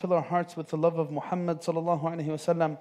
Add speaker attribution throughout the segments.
Speaker 1: fill our hearts with the love of Muhammad sallallahu alaihi wasallam,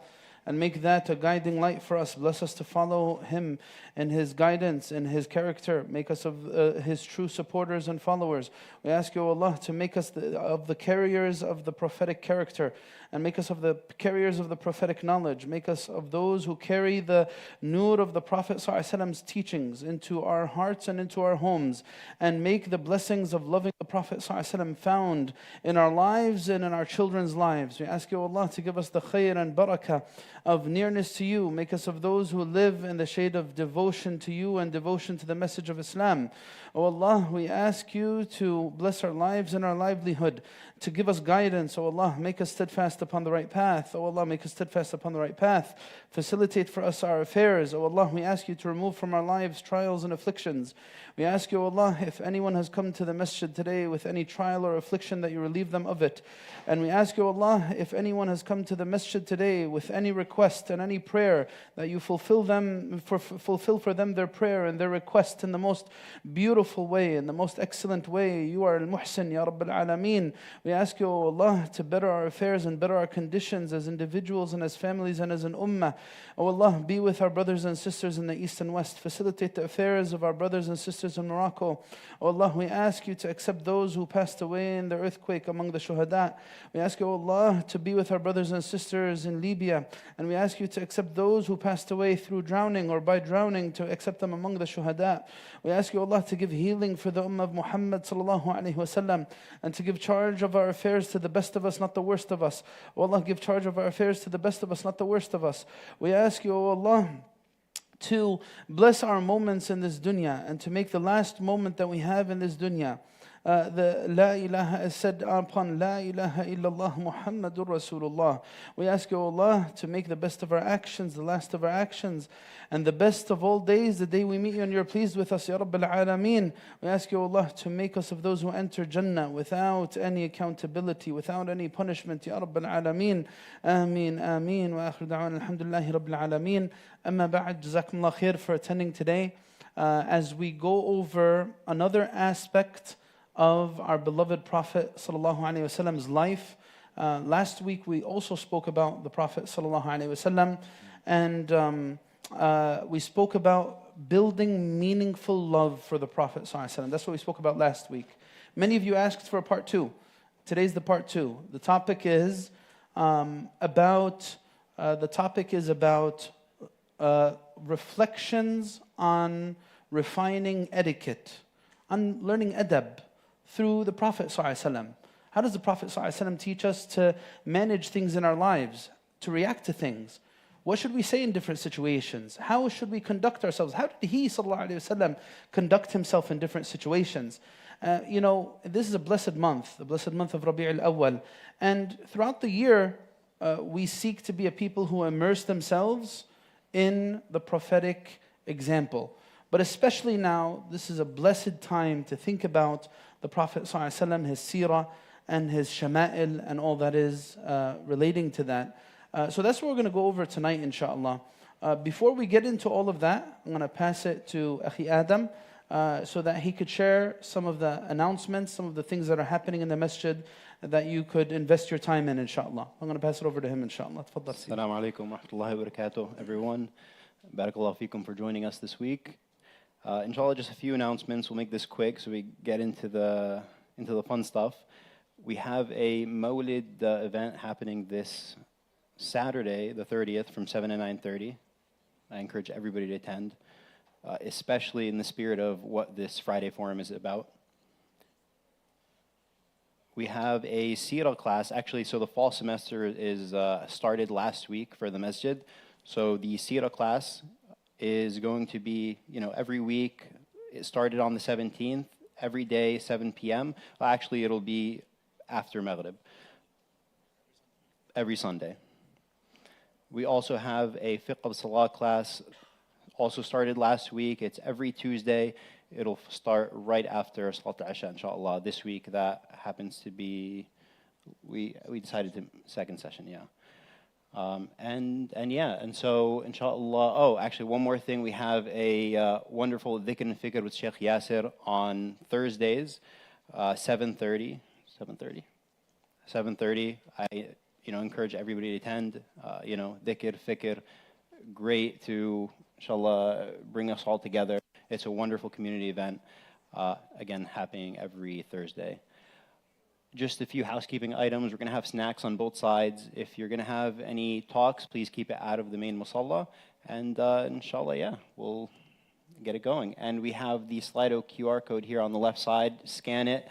Speaker 1: and make that a guiding light for us. Bless us to follow him in his guidance, in his character. Make us of his true supporters and followers. We ask you, Allah, to make us of the carriers of the prophetic character, and make us of the carriers of the prophetic knowledge. Make us of those who carry the nur of the Prophet ﷺ's teachings into our hearts and into our homes, and make the blessings of loving the Prophet ﷺ found in our lives and in our children's lives. We ask you, Allah, to give us the khair and barakah of nearness to you. Make us of those who live in the shade of devotion to you and devotion to the message of Islam. O Allah, we ask you to bless our lives and our livelihood, to give us guidance. O Allah, make us steadfast upon the right path. O Allah, make us steadfast upon the right path. Facilitate for us our affairs. O Allah, we ask you to remove from our lives trials and afflictions. We ask you, O Allah, if anyone has come to the masjid today with any trial or affliction, that you relieve them of it. And we ask you, Allah, if anyone has come to the masjid today with any request and any prayer, that you fulfill for them their prayer and their request in the most beautiful way, in the most excellent way. You are al-Muhsin, Ya Rabbil Alameen. We ask you, O Allah, to better our affairs and better our conditions as individuals and as families and as an ummah. O Allah, be with our brothers and sisters in the east and west. Facilitate the affairs of our brothers and sisters in Morocco. O Allah, we ask you to accept those who passed away in the earthquake among the shuhada. We ask you, O Allah, to be with our brothers and sisters in Libya. And we ask you to accept those who passed away through drowning or by drowning, to accept them among the shuhada. We ask you, Allah, to give healing for the ummah of Muhammad sallallahu alaihi wasallam, and to give charge of our affairs to the best of us, not the worst of us. O Allah, give charge of our affairs to the best of us, not the worst of us. We ask you, O Allah, to bless our moments in this dunya, and to make the last moment that we have in this dunya the La ilaha is said upon La ilaha illallah Muhammadur Rasulullah. We ask you, Allah, to make the best of our actions the last of our actions, and the best of all days the day we meet you and you're pleased with us, Ya Rabbil Alameen. We ask you, Allah, to make us of those who enter Jannah without any accountability, without any punishment, Ya Rabbil Alameen. Ameen, ameen. Wa akhir da'wan alhamdulillahi Rabbil Alameen. Amma ba'd, jazakumullah khair for attending today. As we go over another aspect of our beloved Prophet ﷺ's life. Last week we also spoke about the Prophet ﷺ, and we spoke about building meaningful love for the Prophet ﷺ. That's what we spoke about last week. Many of you asked for a part 2. Today's the part 2. The topic is about reflections on refining etiquette, on learning adab through the Prophet ﷺ. How does the Prophet ﷺ teach us to manage things in our lives, to react to things? What should we say in different situations? How should we conduct ourselves? How did he ﷺ conduct himself in different situations? This is a blessed month, the blessed month of Rabi' al-Awwal. And throughout the year, we seek to be a people who immerse themselves in the prophetic example. But especially now, this is a blessed time to think about the Prophet ﷺ, his seerah and his shama'il and all that is relating to that. So that's what we're going to go over tonight, inshaAllah. Before we get into all of that, I'm going to pass it to Akhi Adam so that he could share some of the announcements, some of the things that are happening in the masjid that you could invest your time in, inshaAllah. I'm going to pass it over to him, inshaAllah. Tfaddal.
Speaker 2: Assalamu alaikum wa rahmatullahi wa barakatuh, everyone. Barakallahu feekum for joining us this week. Inshallah, just a few announcements. We'll make this quick so we get into the fun stuff. We have a Mawlid event happening this Saturday, the 30th, from 7 to 9:30. I encourage everybody to attend, especially in the spirit of what this Friday forum is about. We have a seerah class. Actually, so the fall semester is started last week for the masjid. So the seerah class is going to be, every week. It started on the 17th, every day, 7 p.m. Well, actually, it'll be after Maghrib, every Sunday. We also have a fiqh al-salah class, also started last week. It's every Tuesday. It'll start right after Salat al-Isha, inshallah. This week, that happens to be, we decided to second session, yeah. And so inshallah, oh, actually one more thing, we have a wonderful dhikr and fikr with Shaykh Yasir on Thursdays, 7:30, 7:30. I encourage everybody to attend. Dhikr, fikr, great to, inshallah, bring us all together. It's a wonderful community event, again, happening every Thursday. Just a few housekeeping items. We're going to have snacks on both sides. If you're going to have any talks, please keep it out of the main musalla. And inshallah, yeah, we'll get it going. And we have the Slido QR code here on the left side. Scan it.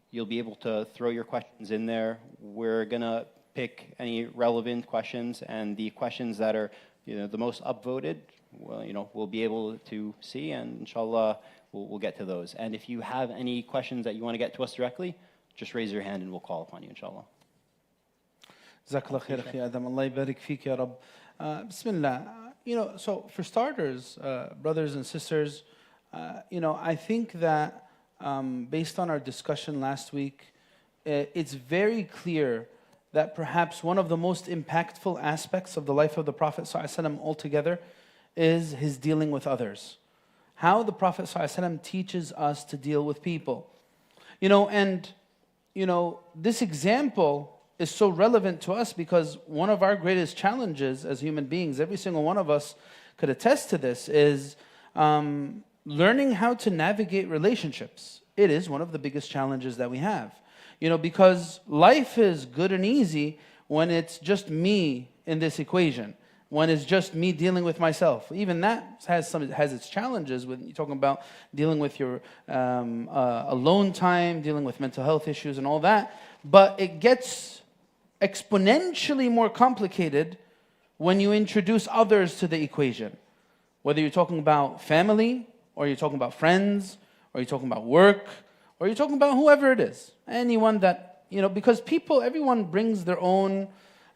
Speaker 2: You'll be able to throw your questions in there. We're going to pick any relevant questions, and the questions that are the most upvoted, well, we'll be able to see, and inshallah, we'll get to those. And if you have any questions that you want to get to us directly, just raise your hand and we'll call upon you, inshallah.
Speaker 1: Jazakallah khair, akhi Adam. Allah yabarik feek, ya Rabb. Bismillah. So for starters, brothers and sisters, I think that based on our discussion last week, it's very clear that perhaps one of the most impactful aspects of the life of the Prophet ﷺ altogether is his dealing with others. How the Prophet ﷺ teaches us to deal with people. This example is so relevant to us because one of our greatest challenges as human beings, every single one of us could attest to this, is learning how to navigate relationships. It is one of the biggest challenges that we have. Because life is good and easy when it's just me in this equation, when it's just me dealing with myself. Even that has its challenges when you're talking about dealing with your alone time, dealing with mental health issues and all that. But it gets exponentially more complicated when you introduce others to the equation. Whether you're talking about family, or you're talking about friends, or you're talking about work, or you're talking about whoever it is. Anyone that, because everyone brings their own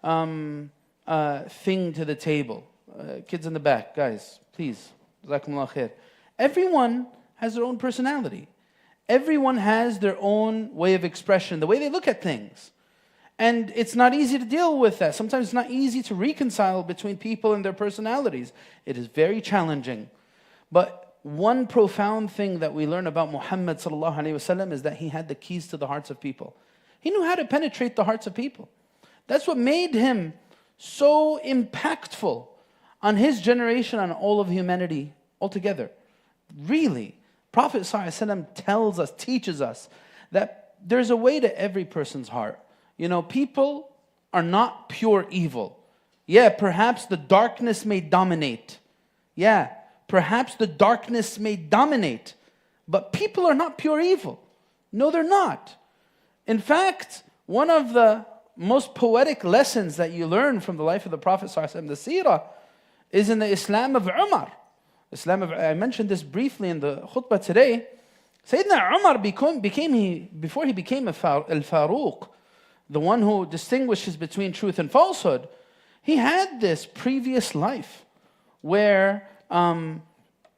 Speaker 1: thing to the table. Kids in the back, guys, please. Jazakumullah khair. Everyone has their own personality. Everyone has their own way of expression, the way they look at things. And it's not easy to deal with that. Sometimes it's not easy to reconcile between people and their personalities. It is very challenging. But one profound thing that we learn about Muhammad sallallahu alaihi wasallam is that he had the keys to the hearts of people. He knew how to penetrate the hearts of people. That's what made him so impactful on his generation, on all of humanity altogether. Really, Prophet sallallahu alaihi wasallam teaches us that there's a way to every person's heart. People are not pure evil. Yeah, perhaps the darkness may dominate. Yeah, perhaps the darkness may dominate, but people are not pure evil. No, they're not. In fact, one of the most poetic lessons that you learn from the life of the Prophet ﷺ, the seerah, is in the Islam of Umar. I mentioned this briefly in the khutbah today. Sayyidina Umar before he became al-Faruq, the one who distinguishes between truth and falsehood, he had this previous life where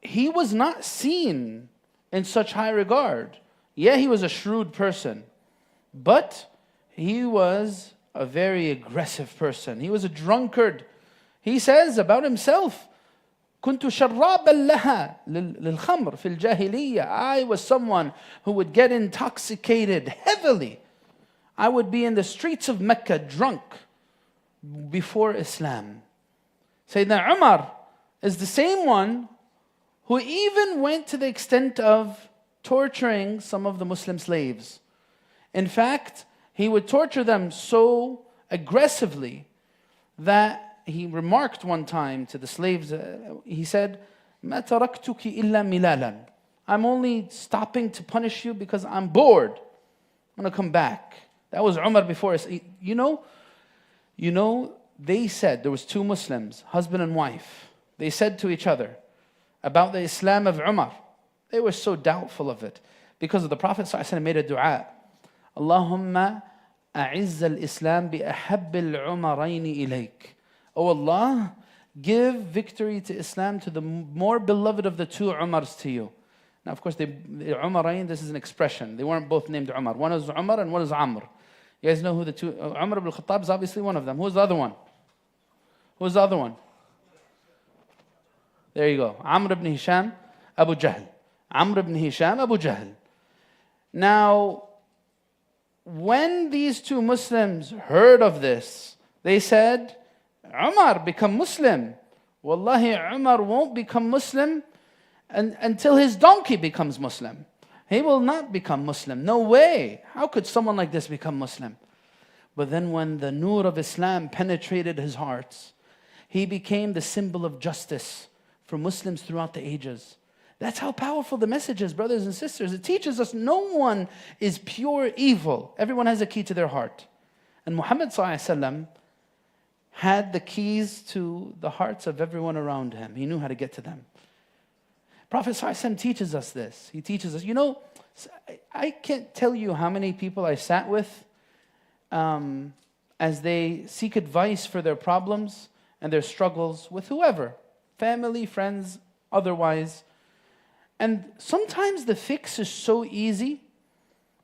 Speaker 1: he was not seen in such high regard. Yeah, he was a shrewd person, but he was a very aggressive person. He was a drunkard. He says about himself, كنت شرابا لها للخمر في الجاهلية. I was someone who would get intoxicated heavily. I would be in the streets of Mecca drunk before Islam. Sayyidina Umar is the same one who even went to the extent of torturing some of the Muslim slaves. In fact, he would torture them so aggressively that he remarked one time to the slaves, he said, مَا تَرَكْتُكِ إِلَّا مِلَالًا. I'm only stopping to punish you because I'm bored. I'm going to come back. That was Umar before us. They said, there was two Muslims, husband and wife. They said to each other about the Islam of Umar. They were so doubtful of it because of the Prophet ﷺ made a dua. Allahumma a'izz al-Islam bi ahabb al-Umarayni ilayk. Oh Allah, give victory to Islam to the more beloved of the two Umars to you. Now, of course, the Umarayn, this is an expression. They weren't both named Umar. One is Umar and one is Amr. You guys know who the two... Umar ibn al-Khattab is obviously one of them. Who's the other one? Who's the other one? There you go. Amr ibn Hisham, Abu Jahl. Amr ibn Hisham, Abu Jahl. Now, when these two Muslims heard of this, they said, Umar, become Muslim. Wallahi, Umar won't become Muslim until his donkey becomes Muslim. He will not become Muslim. No way. How could someone like this become Muslim? But then when the nur of Islam penetrated his hearts, he became the symbol of justice for Muslims throughout the ages. That's how powerful the message is, brothers and sisters. It teaches us no one is pure evil. Everyone has a key to their heart. And Muhammad ﷺ had the keys to the hearts of everyone around him. He knew how to get to them. Prophet ﷺ teaches us this. He teaches us, I can't tell you how many people I sat with as they seek advice for their problems and their struggles with whoever, family, friends, otherwise. And sometimes the fix is so easy,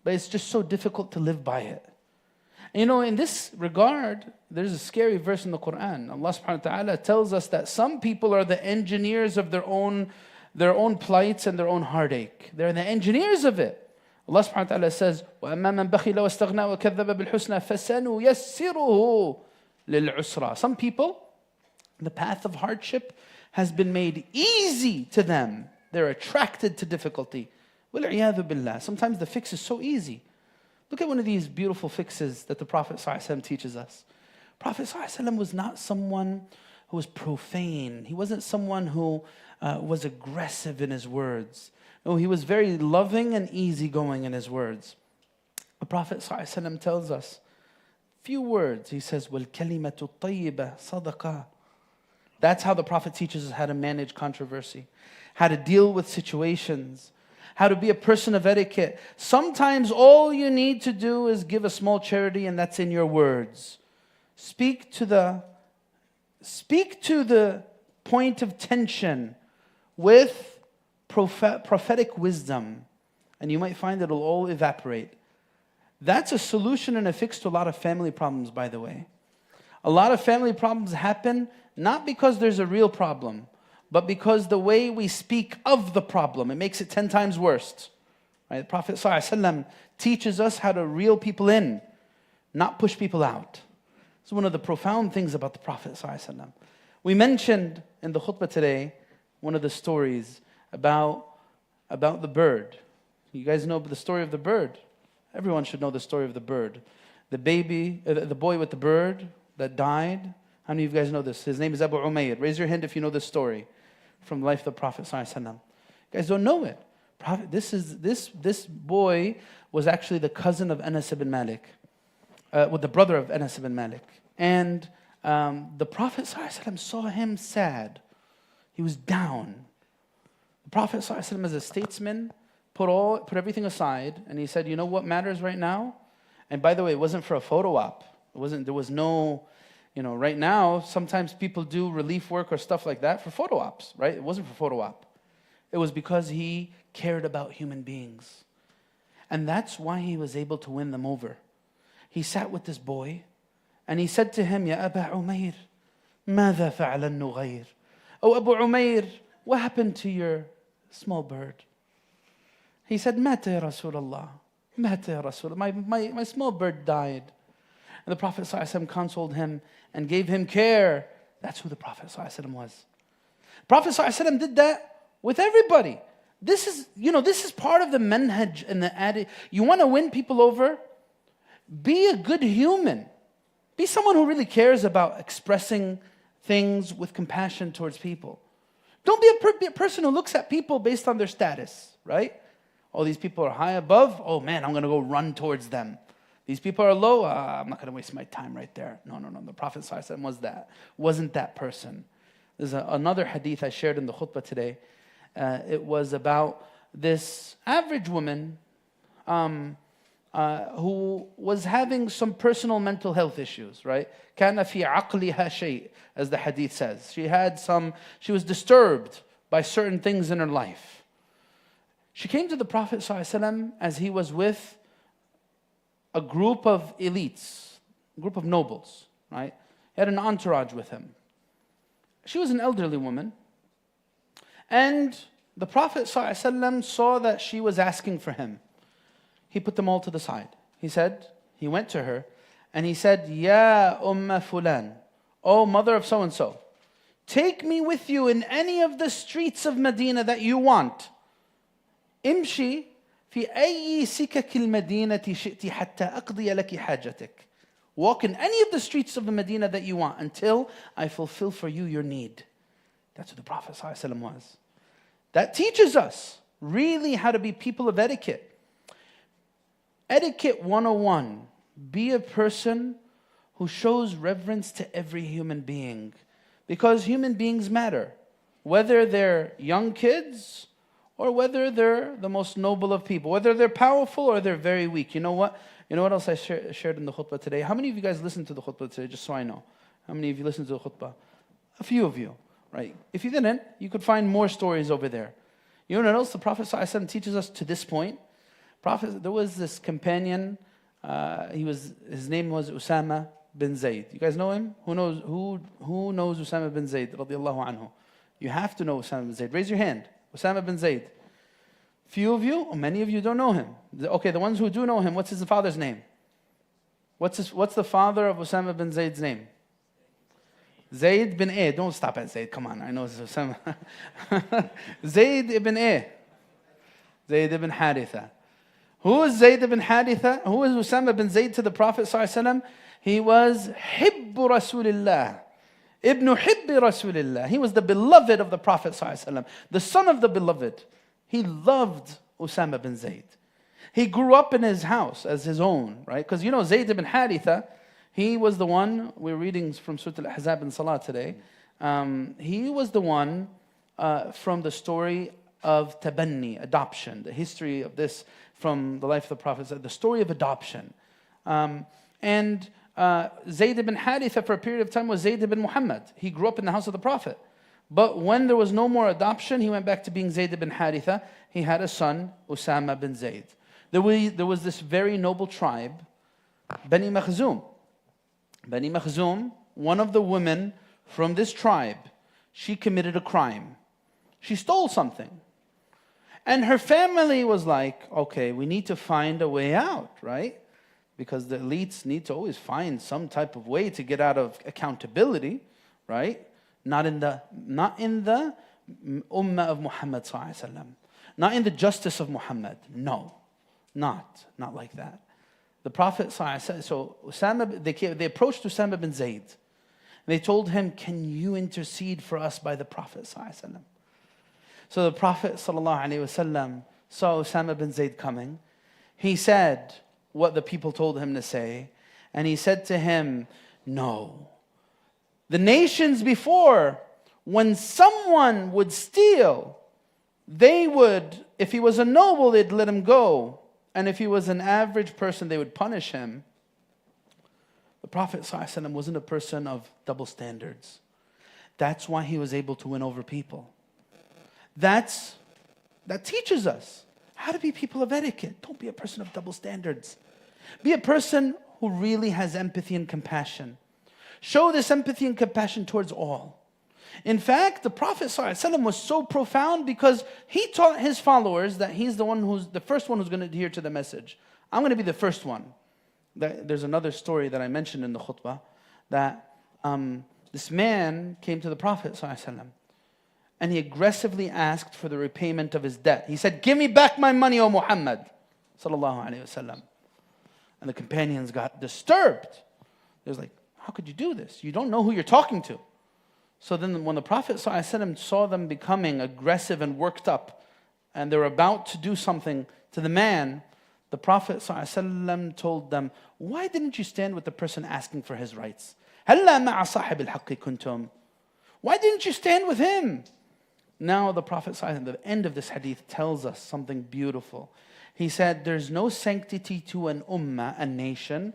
Speaker 1: but it's just so difficult to live by it. And in this regard, there's a scary verse in the Quran. Allah subhanahu wa ta'ala tells us that some people are the engineers of their own plights and their own heartache. They're the engineers of it. Allah subhanahu wa ta'ala says, وَأَمَّا مَنْ بَخِلَ وَاسْتَغْنَى وَكَذَّبَ بِالْحُسْنَى فَسَنُيَسِّرُهُ لِلْعُسْرَى. Some people, the path of hardship has been made easy to them. They're attracted to difficulty. وَالْعِيَاذُ بِاللَّهِ. Sometimes the fix is so easy. Look at one of these beautiful fixes that the Prophet ﷺ teaches us. Prophet ﷺ was not someone who was profane. He wasn't someone who was aggressive in his words. No, he was very loving and easygoing in his words. The Prophet ﷺ tells us few words. He says, وَالْكَلِمَةُ الطَّيِّبَةُ صَدَقَةٌ. That's how the Prophet teaches us how to manage controversy, how to deal with situations, how to be a person of etiquette. Sometimes all you need to do is give a small charity, and that's in your words. Speak to the point of tension with prophetic wisdom, and you might find it'll all evaporate. That's a solution and a fix to a lot of family problems, by the way. A lot of family problems happen not because there's a real problem, but because the way we speak of the problem, it makes it 10 times worse. Right? The Prophet ﷺ teaches us how to reel people in, not push people out. It's one of the profound things about the Prophet ﷺ. We mentioned in the khutbah today one of the stories about the bird. You guys know the story of the bird. Everyone should know the story of the bird. The boy with the bird that died. How many of you guys know this? His name is Abu Umayr. Raise your hand if you know this story from the life of the Prophet ﷺ. You guys don't know it. This boy was actually the cousin of Anas ibn Malik, with the brother of Anas ibn Malik. And the Prophet ﷺ saw him sad. He was down. The Prophet ﷺ, as a statesman, put everything aside, and he said, you know what matters right now? And by the way, it wasn't for a photo op. There was no, right now, sometimes people do relief work or stuff like that for photo ops, right? It wasn't for photo op. It was because he cared about human beings. And that's why he was able to win them over. He sat with this boy, and he said to him, Ya Aba Umayr, ماذا فعل النغير? Oh, Abu Umayr, what happened to your small bird? He said, مات يا رسول الله. مات يا رسول الله. My small bird died. And the Prophet ﷺ consoled him and gave him care. That's who the Prophet ﷺ was. The Prophet ﷺ did that with everybody. This is part of the manhaj and the adage. You want to win people over? Be a good human. Be someone who really cares about expressing things with compassion towards people. Don't be a person who looks at people based on their status, right? Oh, these people are high above. Oh man, I'm going to go run towards them. These people are low. I'm not going to waste my time right there. No. The Prophet ﷺ wasn't that person. There's another hadith I shared in the khutbah today. It was about this average woman who was having some personal mental health issues, right? كَانَ فِي عَقْلِهَا شَيْءٍ, as the hadith says. She was disturbed by certain things in her life. She came to the Prophet ﷺ as he was with a group of elites, a group of nobles, right? He had an entourage with him. She was an elderly woman. And the Prophet ﷺ saw that she was asking for him. He put them all to the side. He said, he went to her and he said, Ya Fulan, O mother of so-and-so, take me with you in any of the streets of Medina that you want. امشي في أي سكك المدينة شئت حتى أقضي لك حاجتك. Walk in any of the streets of the Medina that you want until I fulfill for you your need. That's what the Prophet ﷺ was. That teaches us really how to be people of etiquette. Etiquette 101. Be a person who shows reverence to every human being. Because human beings matter. Whether they're young kids or whether they're the most noble of people. Whether they're powerful or they're very weak. You know what? You know what else I shared in the khutbah today? How many of you guys listened to the khutbah today, just so I know? How many of you listened to the khutbah? A few of you, right? If you didn't, you could find more stories over there. You know what else the Prophet ﷺ teaches us to this point? There was this companion, his name was Osamah bin Zayd. You guys know him? Who knows Osamah bin Zayd, radiallahu anhu? You have to know Osamah bin Zayd. Raise your hand. Osamah bin Zayd. Few of you, or many of you don't know him. Okay, the ones who do know him, what's his father's name? What's the father of Osamah bin Zayd's name? Zayd bin A. Don't stop at Zayd. Come on, I know it's Osamah. Zayd ibn A. Zayd ibn Haritha. Who is Zayd ibn Haritha? Who is Osamah bin Zayd to the Prophet ﷺ? He was Hibbu Rasulillah. Ibn Hibbi Rasulillah. He was the beloved of the Prophet ﷺ. The son of the beloved. He loved Osamah bin Zayd. He grew up in his house as his own, right? Because you know Zayd ibn Haritha, he was the one, we're reading from Surah Al-Ahzab in Salah today. He was the one from the story of Tabanni, adoption, the history of this from the life of the Prophet, the story of adoption. And Zayd ibn Haritha for a period of time was Zayd ibn Muhammad. He grew up in the house of the Prophet. But when there was no more adoption, he went back to being Zayd ibn Haritha. He had a son, Osamah bin Zayd. There was this very noble tribe, Bani Makhzum. Bani Makhzum, one of the women from this tribe, she committed a crime. She stole something. And her family was like, okay, we need to find a way out, right? Because the elites need to always find some type of way to get out of accountability, right? Not in the ummah of Muhammad sallallahu alaihi wasallam. Not in the justice of Muhammad. No, not like that. The Prophet sallallahu alaihi wasallam, they approached Osamah bin Zayd. They told him, "Can you intercede for us by the Prophet sallallahu alaihi wasallam?" So the Prophet sallallahu alaihi wasallam saw Osamah bin Zayd coming. He said what the people told him to say, and he said to him, "No. The nations before, when someone would steal, they would, if he was a noble, they'd let him go. And if he was an average person, they would punish him." The Prophet ﷺ wasn't a person of double standards. That's why he was able to win over people. That teaches us how to be people of etiquette. Don't be a person of double standards. Be a person who really has empathy and compassion. Show this empathy and compassion towards all. In fact, the Prophet ﷺ was so profound because he taught his followers that he's the first one who's going to adhere to the message. I'm going to be the first one. There's another story that I mentioned in the khutbah that this man came to the Prophet ﷺ and he aggressively asked for the repayment of his debt. He said, "Give me back my money, O Muhammad sallallahu alaihi wasallam." And the companions got disturbed. They was like, "How could you do this? You don't know who you're talking to." So then when the Prophet ﷺ saw them becoming aggressive and worked up, and they were about to do something to the man, the Prophet ﷺ told them, "Why didn't you stand with the person asking for his rights? هَلَّا مَعَ صَاحِبِ الْحَقِّ كُنْتُمْ." Why didn't you stand with him? Now the Prophet ﷺ, the end of this hadith tells us something beautiful. He said, there's no sanctity to an ummah, a nation,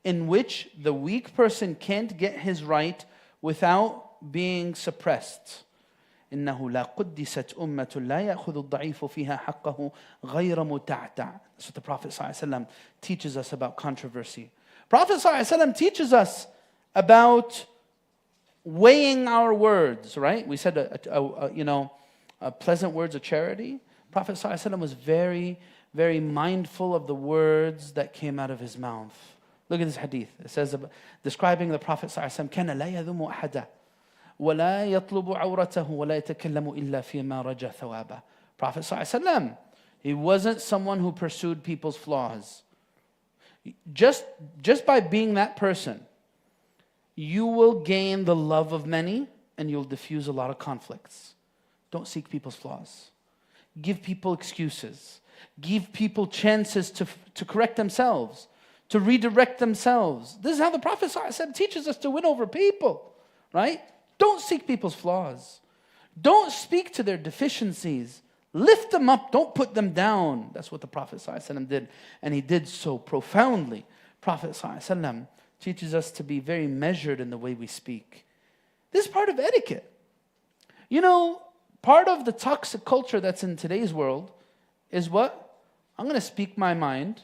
Speaker 1: in which the weak person can't get his right without being suppressed. إنه لا قدست أمة لا يأخذ الضعيف فيها حقه غير متعتع. That's what the Prophet ﷺ teaches us about controversy. Prophet ﷺ teaches us about weighing our words, right? We said, pleasant words of charity. Prophet ﷺ was very, very mindful of the words that came out of his mouth. Look at this hadith. It says, describing the Prophet ﷺ, كَانَ لَا يَذُمُ أَحَدًا وَلَا يَطْلُبُ عَوْرَتَهُ وَلَا يَتَكَلَّمُ إِلَّا فِي مَا رَجَى ثَوَابًا. Prophet ﷺ, he wasn't someone who pursued people's flaws. Just by being that person, you will gain the love of many and you'll diffuse a lot of conflicts. Don't seek people's flaws. Give people excuses. Give people chances to correct themselves, to redirect themselves. This is how the Prophet ﷺ teaches us to win over people, right? Don't seek people's flaws. Don't speak to their deficiencies. Lift them up, don't put them down. That's what the Prophet ﷺ did, and he did so profoundly. Prophet ﷺ teaches us to be very measured in the way we speak. This is part of etiquette. You know, part of the toxic culture that's in today's world is what? I'm going to speak my mind,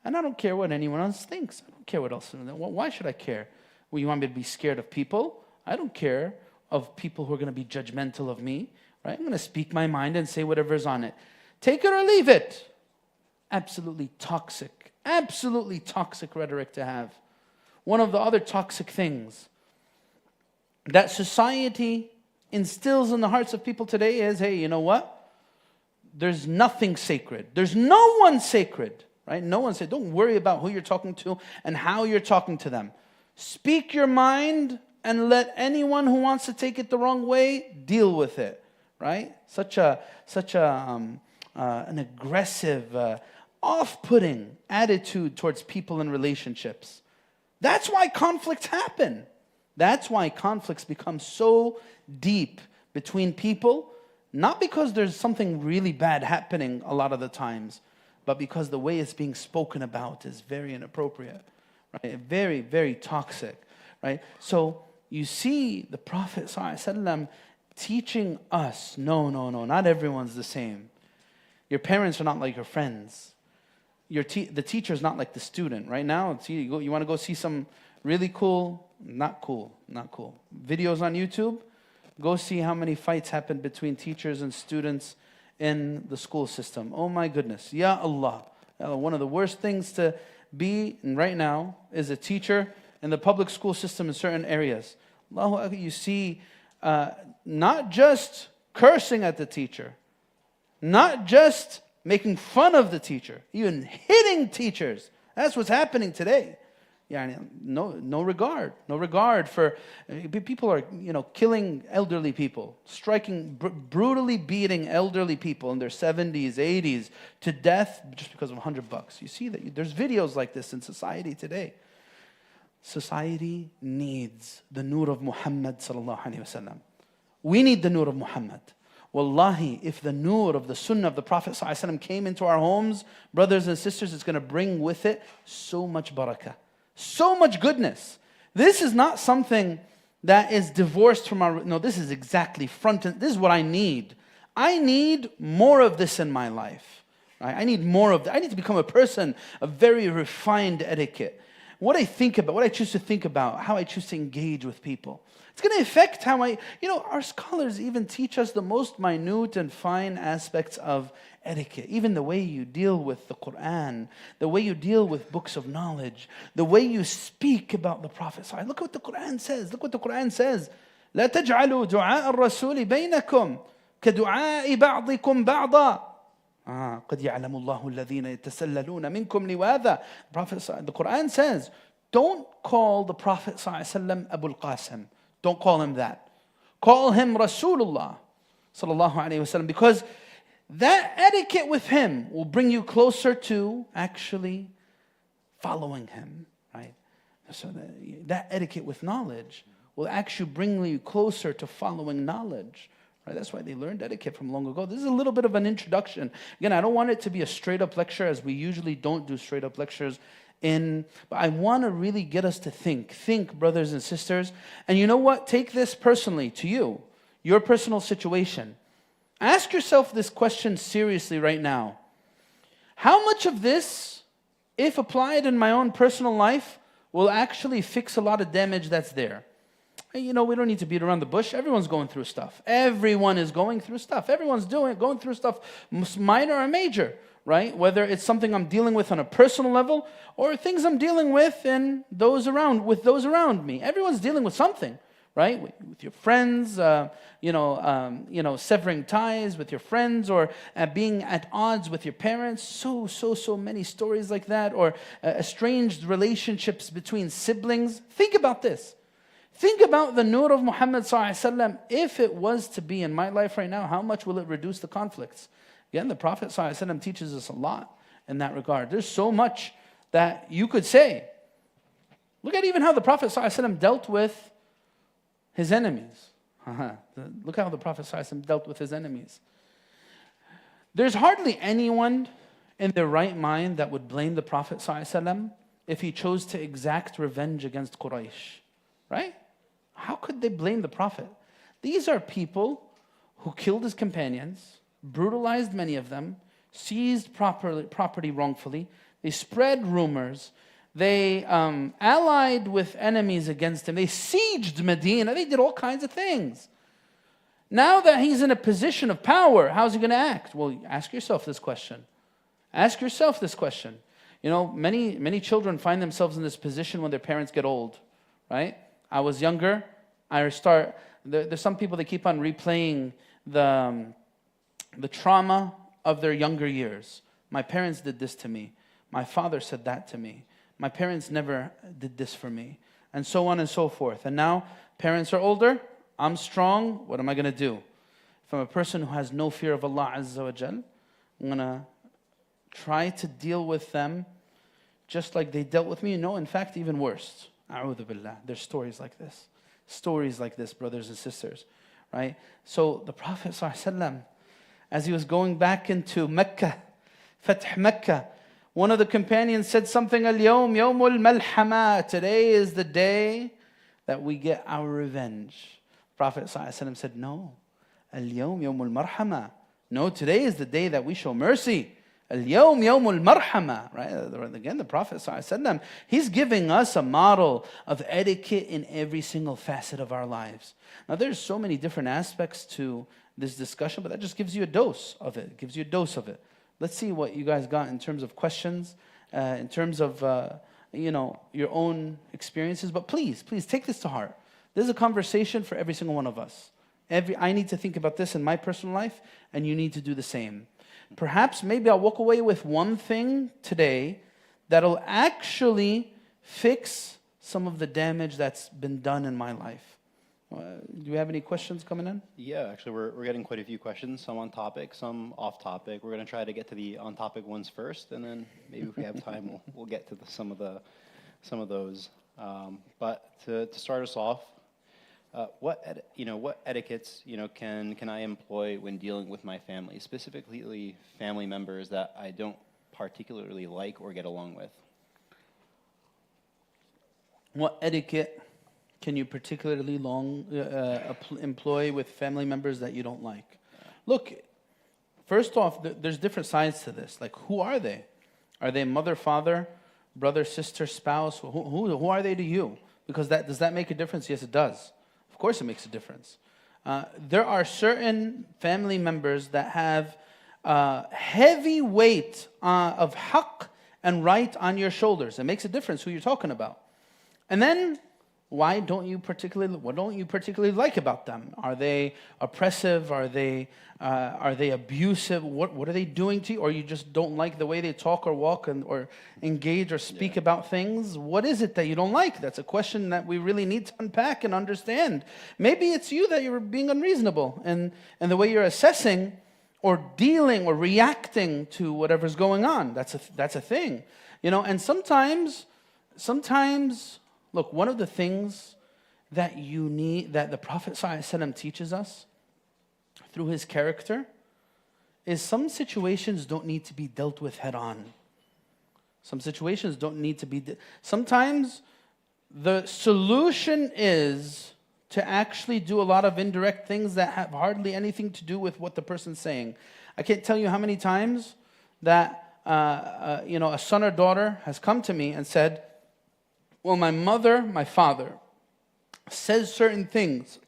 Speaker 1: and I don't care what anyone else thinks. I don't care what else. Why should I care? Well, you want me to be scared of people? I don't care of people who are going to be judgmental of me. Right? I'm going to speak my mind and say whatever's on it. Take it or leave it. Absolutely toxic rhetoric to have. One of the other toxic things that society instills in the hearts of people today is, hey, you know what? There's nothing sacred. There's no one sacred. Right? No one said, don't worry about who you're talking to and how you're talking to them. Speak your mind and let anyone who wants to take it the wrong way deal with it. Right? Such an aggressive, off-putting attitude towards people in relationships. That's why conflicts happen. That's why conflicts become so deep between people, not because there's something really bad happening a lot of the times, but because the way it's being spoken about is very inappropriate, right? Very, very toxic, right? So you see the Prophet ﷺ teaching us, no, not everyone's the same. Your parents are not like your friends. The teacher is not like the student. Right now, you want to go see some really cool, not cool videos on YouTube? Go see how many fights happen between teachers and students in the school system. Oh my goodness. Ya Allah. One of the worst things to be right now is a teacher in the public school system in certain areas. Allahu Akbar, you see not just cursing at the teacher, not just making fun of the teacher, even hitting teachers. That's what's happening today. No regard for people are killing elderly people, brutally beating elderly people in their 70s, 80s to death just because of $100. You see that there's videos like this in society today. Society needs the nur of Muhammad sallallahu alaihi wasallam. We need the nur of Muhammad. Wallahi, if the nur of the sunnah of the Prophet sallallahu alaihi wasallam came into our homes, brothers and sisters, it's going to bring with it so much barakah, so much goodness. This is not something that is divorced from our... No, this is exactly this is what I need. I need more of this in my life. Right? I need more of that. I need to become a person of very refined etiquette. What I think about, what I choose to think about, how I choose to engage with people. It's going to affect how our scholars even teach us the most minute and fine aspects of etiquette. Even the way you deal with the Quran, the way you deal with books of knowledge, the way you speak about the Prophet. Look what the Quran says. Look what the Quran says. لا تجعلوا دعاء الرسول بينكم كدعاء بعضكم بعضا. قد يعلم الله الذين يتسللون منكم لواذا. The Quran says, don't call the Prophet ﷺ Abu al-Qasim. Don't call him that. Call him Rasulullah sallallahu alaihi wasallam, because that etiquette with him will bring you closer to actually following him, right? So that etiquette with knowledge will actually bring you closer to following knowledge. Right? That's why they learned etiquette from long ago. This is a little bit of an introduction. Again, I don't want it to be a straight-up lecture, as we usually don't do straight-up lectures. But I want to really get us to think. Think, brothers and sisters. And you know what? Take this personally to you, your personal situation. Ask yourself this question seriously right now. How much of this, if applied in my own personal life, will actually fix a lot of damage that's there? We don't need to beat around the bush. Everyone's going through stuff. Everyone is going through stuff. Everyone's going through stuff, minor or major, right? Whether it's something I'm dealing with on a personal level or things I'm dealing with in those around me. Everyone's dealing with something, right? With your friends, severing ties with your friends, or being at odds with your parents. So many stories like that, or estranged relationships between siblings. Think about this. Think about the nur of Muhammad sallallahu alaihi wasallam. If it was to be in my life right now, how much will it reduce the conflicts? Again, the Prophet sallallahu alaihi wasallam teaches us a lot in that regard. There's so much that you could say. Look at even how the Prophet sallallahu alaihi wasallam dealt with his enemies. Look how the Prophet sallallahu alaihi wasallam dealt with his enemies. There's hardly anyone in their right mind that would blame the Prophet sallallahu alaihi wasallam if he chose to exact revenge against Quraysh, right? How could they blame the Prophet? These are people who killed his companions, brutalized many of them, seized property wrongfully. They spread rumors. They allied with enemies against him. They sieged Medina. They did all kinds of things. Now that he's in a position of power, how's he going to act? Well, ask yourself this question. Ask yourself this question. You know, many children find themselves in this position when their parents get old, right? I was younger. There's some people that keep on replaying the trauma of their younger years. My parents did this to me. My father said that to me. My parents never did this for me. And so on and so forth. And now parents are older. I'm strong. What am I going to do? If I'm a person who has no fear of Allah Azza wa Jal, I'm going to try to deal with them just like they dealt with me. No, in fact, even worse. A'udhu billah. There's stories like this. Stories like this, brothers and sisters. Right? So the Prophet ﷺ, as he was going back into Mecca, Fath Mecca, one of the companions said something, Al-Yawm Yawmul Malhama. Today is the day that we get our revenge. Prophet ﷺ said, no. Al-Yawm Yawmul Marhama. No, today is the day that we show mercy. Al-Yawm Yawmul Marhama. Right? Again, the Prophet ﷺ, he's giving us a model of etiquette in every single facet of our lives. Now, there's so many different aspects to this discussion, but that just gives you a dose of it. It gives you a dose of it. Let's see what you guys got in terms of questions, in terms of your own experiences. But please take this to heart. This is a conversation for every single one of us. I need to think about this in my personal life, and you need to do the same. Perhaps maybe I'll walk away with one thing today that'll actually fix some of the damage that's been done in my life. Do you have any questions coming in?
Speaker 2: Yeah, actually, we're getting quite a few questions, some on topic, some off topic. We're going to try to get to the on topic ones first, and then maybe if we have time, we'll get to some of those. But to start us off, what etiquettes can I employ when dealing with my family, specifically family members that I don't particularly like or get along with?
Speaker 1: What etiquette can you particularly employ with family members that you don't like? Look, first off, there's different sides to this. Like, who are they? Are they mother, father, brother, sister, spouse? Who are they to you? Because does that make a difference? Yes, it does. Of course it makes a difference. There are certain family members that have heavy weight of haqq and right on your shoulders. It makes a difference who you're talking about. And then, what don't you particularly like about them? Are they oppressive? Are they abusive? What are they doing to you? Or you just don't like the way they talk or walk or engage or speak about things? What is it that you don't like? That's a question that we really need to unpack and understand. Maybe it's you that you're being unreasonable in the way you're assessing or dealing or reacting to whatever's going on. That's a thing. And sometimes look, one of the things that you need, that the Prophet ﷺ teaches us through his character, is some situations don't need to be dealt with head on. Some situations don't need to be... Sometimes the solution is to actually do a lot of indirect things that have hardly anything to do with what the person's saying. I can't tell you how many times that a son or daughter has come to me and said, well, my father says certain things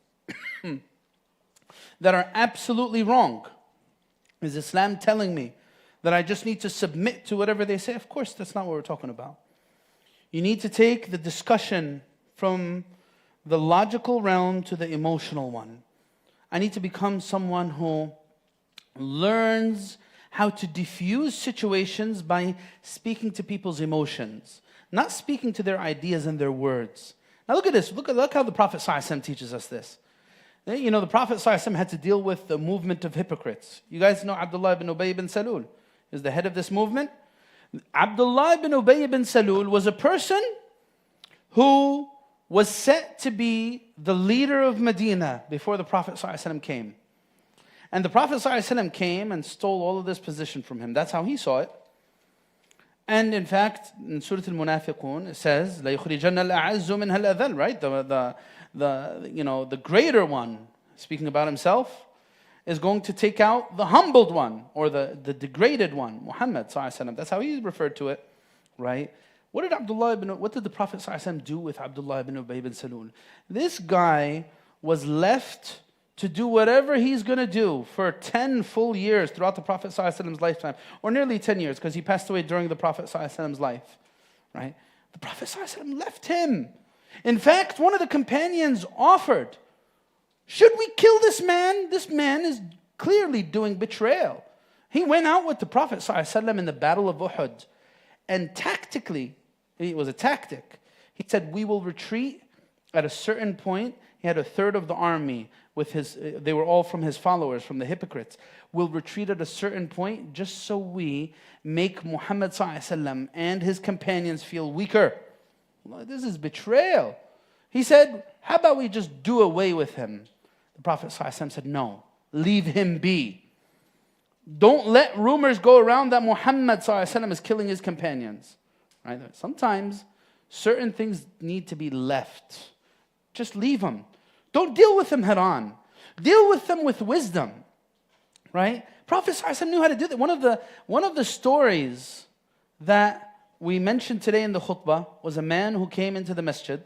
Speaker 1: that are absolutely wrong. Is Islam telling me that I just need to submit to whatever they say. Of course, that's not what we're talking about. You need to take the discussion from the logical realm to the emotional one. I need to become someone who learns how to diffuse situations by speaking to people's emotions, not speaking to their ideas and their words. Now look at this. Look how the Prophet ﷺ teaches us this. You know, the Prophet ﷺ had to deal with the movement of hypocrites. You guys know Abdullah ibn Ubay ibn Salul is the head of this movement. Abdullah ibn Ubay ibn Salul was a person who was set to be the leader of Medina before the Prophet ﷺ came. And the Prophet ﷺ came and stole all of this position from him. That's how he saw it. And in fact, in Surah Al-Munafiqun, it says, "La yukhrijanna al-a'azzu minha al-adhall," right? The greater one, speaking about himself, is going to take out the humbled one, or the degraded one, Muhammad ﷺ. That's how he referred to it, right? What did the Prophet ﷺ do with Abdullah ibn Ubay ibn Salul? This guy was left to do whatever he's going to do for 10 full years throughout the Prophet ﷺ's lifetime, or nearly 10 years, because he passed away during the Prophet ﷺ's life, right? The Prophet ﷺ left him. In fact, one of the companions offered, should we kill this man? This man is clearly doing betrayal. He went out with the Prophet ﷺ in the Battle of Uhud, and tactically, it was a tactic. He said, we will retreat at a certain point. He had a third of the army with they were all from his followers, from the hypocrites. We'll retreat at a certain point just so we make Muhammad ﷺ and his companions feel weaker. This is betrayal. He said, how about we just do away with him? The Prophet ﷺ said, no, leave him be. Don't let rumors go around that Muhammad ﷺ is killing his companions. Right? Sometimes certain things need to be left. Just leave them. Don't deal with them head on. Deal with them with wisdom. Right? Prophet ﷺ knew how to do that. One of the stories that we mentioned today in the khutbah was a man who came into the masjid,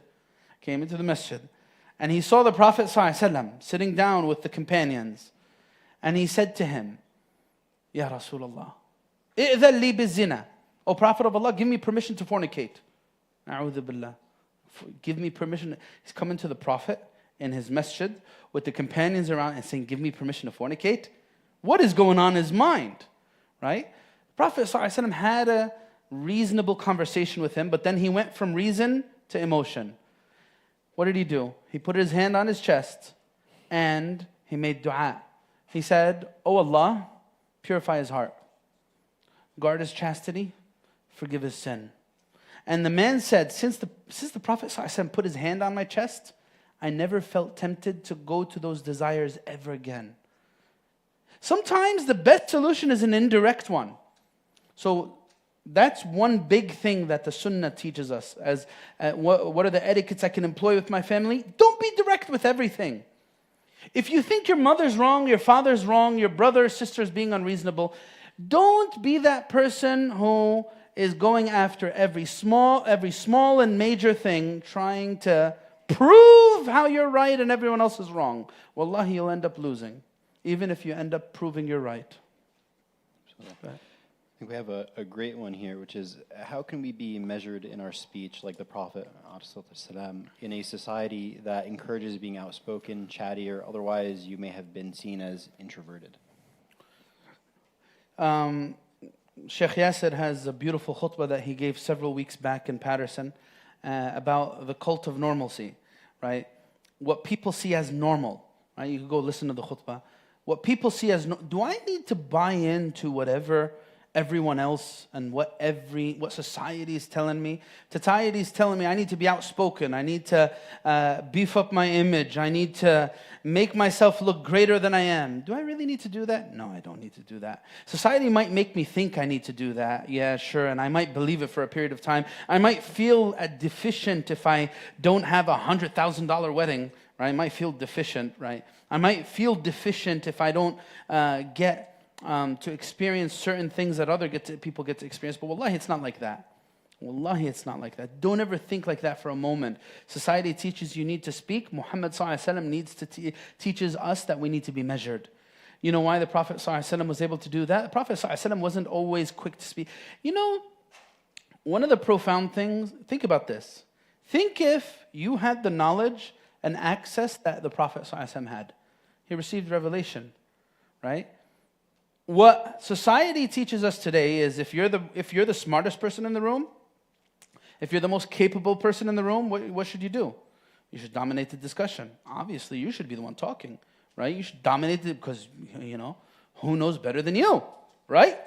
Speaker 1: and he saw the Prophet ﷺ sitting down with the companions, and he said to him, Ya Rasulullah, i'dhan li bizina. O Prophet of Allah, give me permission to fornicate. A'udhu billah. Give me permission. He's coming to the Prophet in his masjid with the companions around and saying, give me permission to fornicate. What is going on in his mind? Right? Prophet ﷺ had a reasonable conversation with him, but then he went from reason to emotion. What did he do? He put his hand on his chest and he made dua. He said, Oh Allah, purify his heart, guard his chastity, forgive his sin. And the man said, since the Prophet ﷺ put his hand on my chest, I never felt tempted to go to those desires ever again. Sometimes the best solution is an indirect one. So that's one big thing that the Sunnah teaches us. As what are the etiquettes I can employ with my family? Don't be direct with everything. If you think your mother's wrong, your father's wrong, your brother or sister is being unreasonable, don't be that person who is going after every small and major thing, trying to prove how you're right and everyone else is wrong. Wallahi, you'll end up losing, even if you end up proving you're right.
Speaker 2: I think we have a great one here, which is, how can we be measured in our speech like the Prophet ﷺ, in a society that encourages being outspoken, chatty, or otherwise you may have been seen as introverted?
Speaker 1: Shaykh Yasser has a beautiful khutbah that he gave several weeks back in Patterson about the cult of normalcy, right? What people see as normal, right? You can go listen to the khutbah. What people see as, do I need to buy into whatever everyone else and what society is telling me? Society is telling me I need to be outspoken. I need to beef up my image. I need to make myself look greater than I am. Do I really need to do that? No, I don't need to do that. Society might make me think I need to do that. Yeah, sure. And I might believe it for a period of time. I might feel deficient if I don't have a $100,000 wedding. Right? I might feel deficient. Right? I might feel deficient if I don't get to experience certain things that people get to experience. But wallahi, it's not like that. Wallahi, it's not like that. Don't ever think like that for a moment. Society teaches you need to speak. Muhammad ﷺ teaches us that we need to be measured. You know why the Prophet ﷺ was able to do that? The Prophet ﷺ wasn't always quick to speak. You know, one of the profound things, think about this. Think if you had the knowledge and access that the Prophet ﷺ had. He received revelation, right? What society teaches us today is if you're the smartest person in the room, if you're the most capable person in the room, what should you do? You should dominate the discussion. Obviously, you should be the one talking, right? You should dominate it because, you know, who knows better than you, right?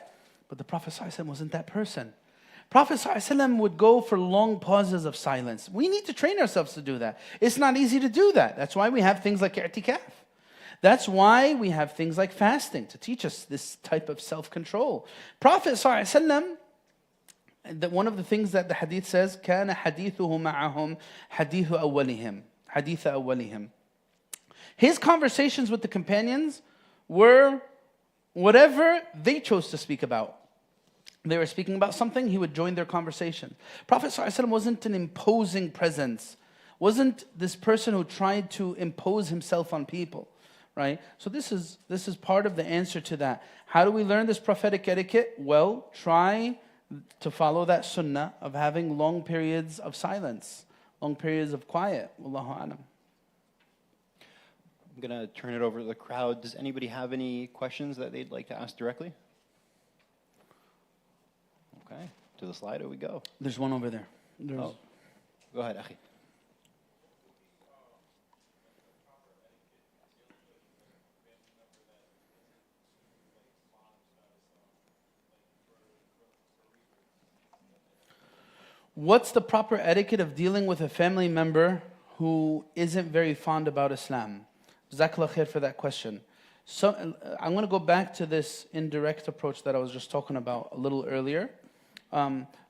Speaker 1: But the Prophet ﷺ wasn't that person. Prophet ﷺ would go for long pauses of silence. We need to train ourselves to do that. It's not easy to do that. That's why we have things like Etiquette. That's why we have things like fasting to teach us this type of self-control. Prophet ﷺ, one of the things that the hadith says, كَانَ حَدِيثُهُ مَعَهُمْ حَدِيثُ أَوَّلِهِمْ حَدِيثَ أَوَّلِهِمْ. His conversations with the companions were whatever they chose to speak about. They were speaking about something, he would join their conversation. Prophet ﷺ wasn't an imposing presence, wasn't this person who tried to impose himself on people, right? So this is part of the answer to that. How do we learn this prophetic etiquette? Well, try to follow that sunnah of having long periods of silence, long periods of quiet. Wallahu a'lam.
Speaker 2: I'm going to turn it over to the crowd. Does anybody have any questions that they'd like to ask directly? Okay, to the Slido we go.
Speaker 1: There's one over there.
Speaker 2: Oh. Go ahead, Akhi.
Speaker 1: What's the proper etiquette of dealing with a family member who isn't very fond about Islam? Jazakallah khair for that question. So I'm going to go back to this indirect approach that I was just talking about a little earlier.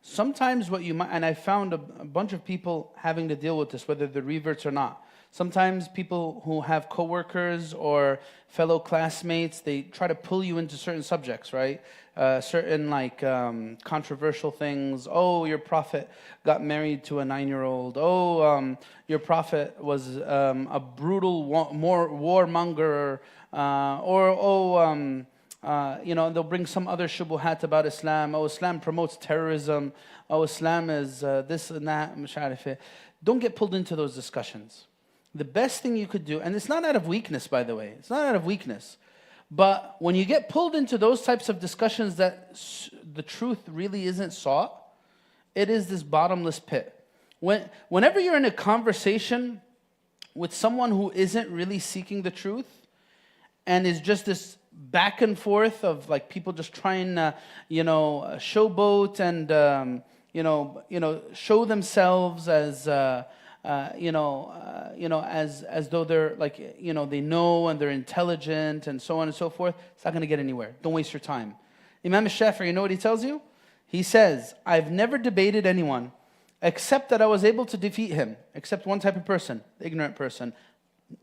Speaker 1: Sometimes what you might, and I found a bunch of people having to deal with this, whether they're reverts or not. Sometimes people who have coworkers or fellow classmates, they try to pull you into certain subjects, right? Certain like controversial things. Oh, your prophet got married to a 9-year-old. Oh, your prophet was a brutal warmonger. They'll bring some other shubuhat about Islam. Oh, Islam promotes terrorism. Oh, Islam is this and that. Don't get pulled into those discussions. The best thing you could do, and it's not out of weakness, by the way. It's not out of weakness. But when you get pulled into those types of discussions that the truth really isn't sought, it is this bottomless pit. Whenever you're in a conversation with someone who isn't really seeking the truth, and is just this back and forth of like people just trying to, showboat and show themselves as as though they're like they know and they're intelligent and so on and so forth. It's not going to get anywhere. Don't waste your time. Imam Shafi'i, you know what he tells you? He says, "I've never debated anyone except that I was able to defeat him, except one type of person, the ignorant person."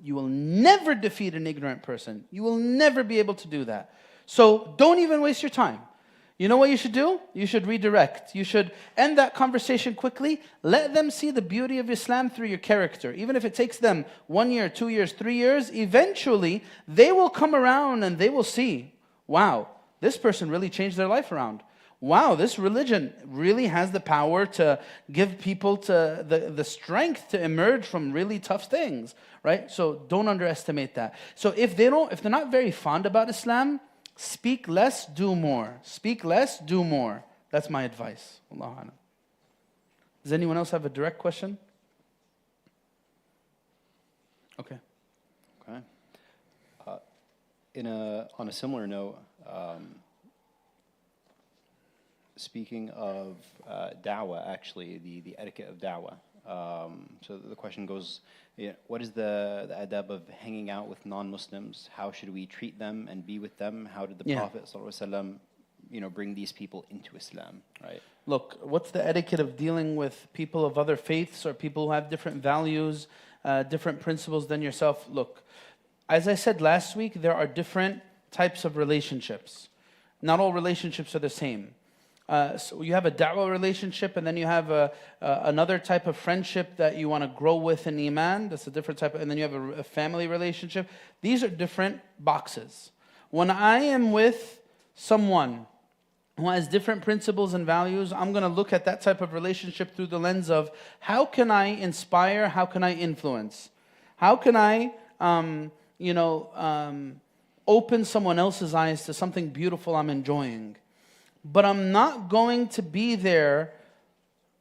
Speaker 1: You will never defeat an ignorant person. You will never be able to do that. So don't even waste your time. You know what you should do? You should redirect. You should end that conversation quickly. Let them see the beauty of Islam through your character. Even if it takes them 1 year, 2 years, 3 years, eventually they will come around and they will see, wow, this person really changed their life around. Wow, this religion really has the power to give people the strength to emerge from really tough things, right? So don't underestimate that. So if they're not very fond about Islam, speak less, do more. Speak less, do more. That's my advice. Allahu a'lam. Does anyone else have a direct question? Okay.
Speaker 2: On a similar note, speaking of da'wah, actually, the etiquette of da'wah. So the question goes, what is the adab of hanging out with non-Muslims? How should we treat them and be with them? How did the Prophet ﷺ, bring these people into Islam, right?
Speaker 1: Look, what's the etiquette of dealing with people of other faiths or people who have different values, different principles than yourself? Look, as I said last week, there are different types of relationships. Not all relationships are the same. So you have a da'wah relationship, and then you have another type of friendship that you want to grow with in Iman. That's a different type and then you have a family relationship. These are different boxes. when I am with someone who has different principles and values, I'm going to look at that type of relationship through the lens of how can I inspire, how can I influence? How can I, open someone else's eyes to something beautiful I'm enjoying? But I'm not going to be there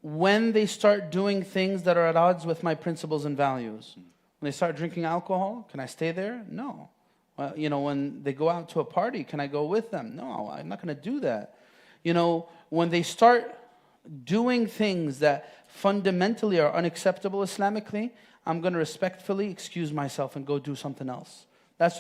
Speaker 1: when they start doing things that are at odds with my principles and values. When they start drinking alcohol, can I stay there? No. Well, when they go out to a party, can I go with them? No, I'm not going to do that. When they start doing things that fundamentally are unacceptable Islamically, I'm going to respectfully excuse myself and go do something else.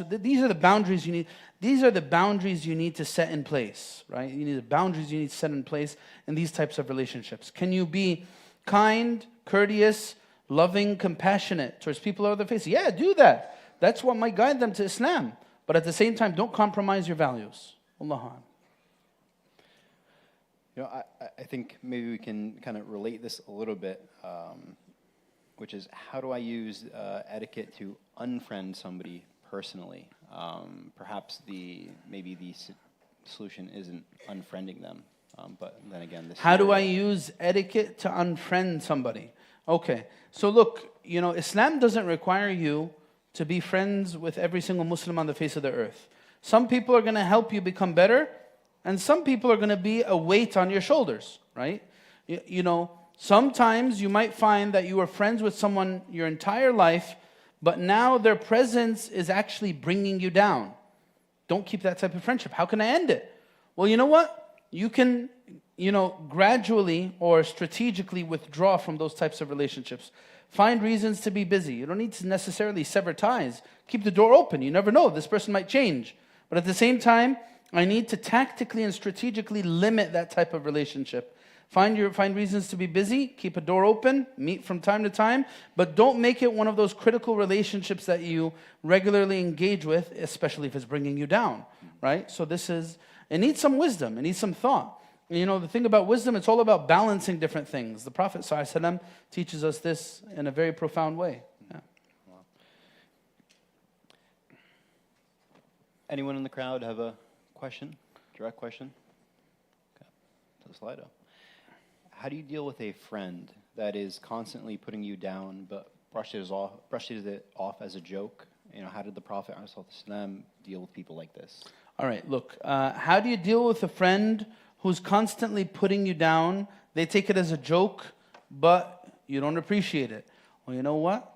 Speaker 1: These are the boundaries you need. These are the boundaries you need to set in place, right? The boundaries you need to set in place in these types of relationships. Can you be kind, courteous, loving, compassionate towards people of other faiths? Yeah, do that. That's what might guide them to Islam. But at the same time, don't compromise your values. Allah.
Speaker 2: I think maybe we can kind of relate this a little bit, which is how do I use etiquette to unfriend somebody personally? Perhaps maybe the solution isn't unfriending them, but then again,
Speaker 1: how do I use etiquette to unfriend somebody? Okay, so look, Islam doesn't require you to be friends with every single Muslim on the face of the earth. Some people are going to help you become better, and some people are going to be a weight on your shoulders, right? Sometimes you might find that you were friends with someone your entire life, but now their presence is actually bringing you down. Don't keep that type of friendship. How can I end it? Well, you know what? You can, gradually or strategically withdraw from those types of relationships. Find reasons to be busy. You don't need to necessarily sever ties. Keep the door open. You never know. This person might change. But at the same time, I need to tactically and strategically limit that type of relationship. Find reasons to be busy, keep a door open, meet from time to time, but don't make it one of those critical relationships that you regularly engage with, especially if it's bringing you down, right? So it needs some wisdom, it needs some thought. The thing about wisdom, it's all about balancing different things. The Prophet ﷺ teaches us this in a very profound way. Yeah.
Speaker 2: Wow. Anyone in the crowd have a question? Direct question? Okay. To the Slido. How do you deal with a friend that is constantly putting you down but brushes it off as a joke? How did the Prophet ﷺ deal with people like this?
Speaker 1: All right, look, how do you deal with a friend who's constantly putting you down? They take it as a joke, but you don't appreciate it. Well, you know what?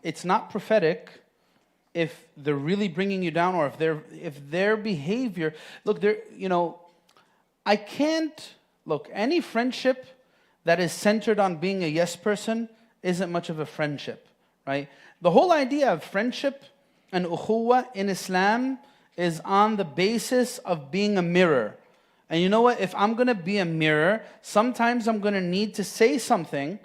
Speaker 1: It's not prophetic if they're really bringing you down, or if their behavior. Look, I can't. Look, any friendship that is centered on being a yes person isn't much of a friendship, right? The whole idea of friendship and ukhuwah in Islam is on the basis of being a mirror. And you know what? If I'm going to be a mirror, sometimes I'm going to need to say something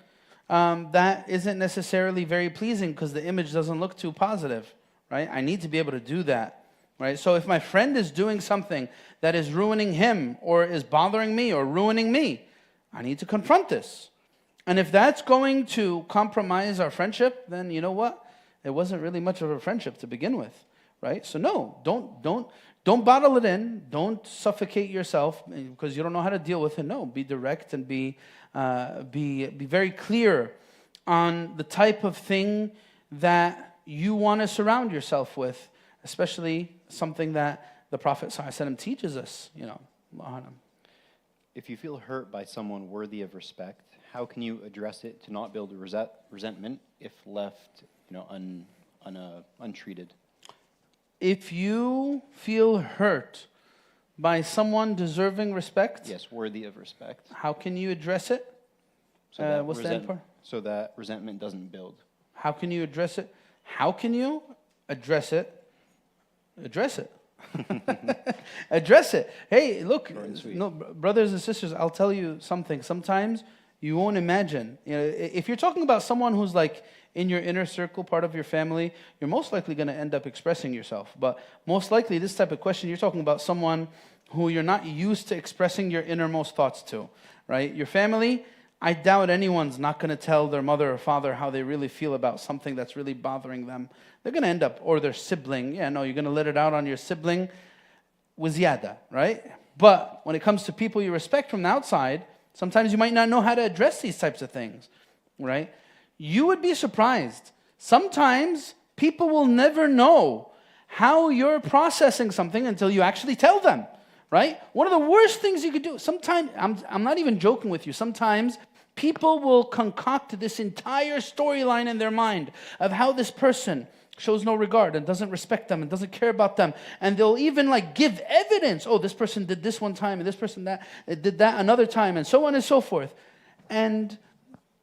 Speaker 1: that isn't necessarily very pleasing because the image doesn't look too positive, right? I need to be able to do that. Right? So if my friend is doing something that is ruining him or is bothering me or ruining me, I need to confront this. And if that's going to compromise our friendship, then you know what? It wasn't really much of a friendship to begin with, right? So no, don't bottle it in. Don't suffocate yourself because you don't know how to deal with it. No, be direct and be very clear on the type of thing that you want to surround yourself with, especially something that the Prophet ﷺ teaches us,
Speaker 2: If you feel hurt by someone worthy of respect, how can you address it to not build resentment if left, untreated?
Speaker 1: If you feel hurt by someone deserving respect,
Speaker 2: yes, worthy of respect,
Speaker 1: how can you address it? What's the end part?
Speaker 2: So that resentment doesn't build.
Speaker 1: How can you address it? How can you address it? Address it. Address it. Hey, look, brothers and sisters, I'll tell you something. Sometimes you won't imagine. If you're talking about someone who's like in your inner circle, part of your family, you're most likely going to end up expressing yourself. But most likely, this type of question, you're talking about someone who you're not used to expressing your innermost thoughts to, right? Your family, I doubt anyone's not going to tell their mother or father how they really feel about something that's really bothering them. They're going to end up, or their sibling. Yeah, no, you're going to let it out on your sibling with ziyada, right? But when it comes to people you respect from the outside, sometimes you might not know how to address these types of things, right? You would be surprised. Sometimes people will never know how you're processing something until you actually tell them, right? One of the worst things you could do, sometimes, I'm not even joking with you, sometimes people will concoct this entire storyline in their mind of how this person shows no regard and doesn't respect them and doesn't care about them. And they'll even like give evidence. Oh, this person did this one time and this person did that another time and so on and so forth. And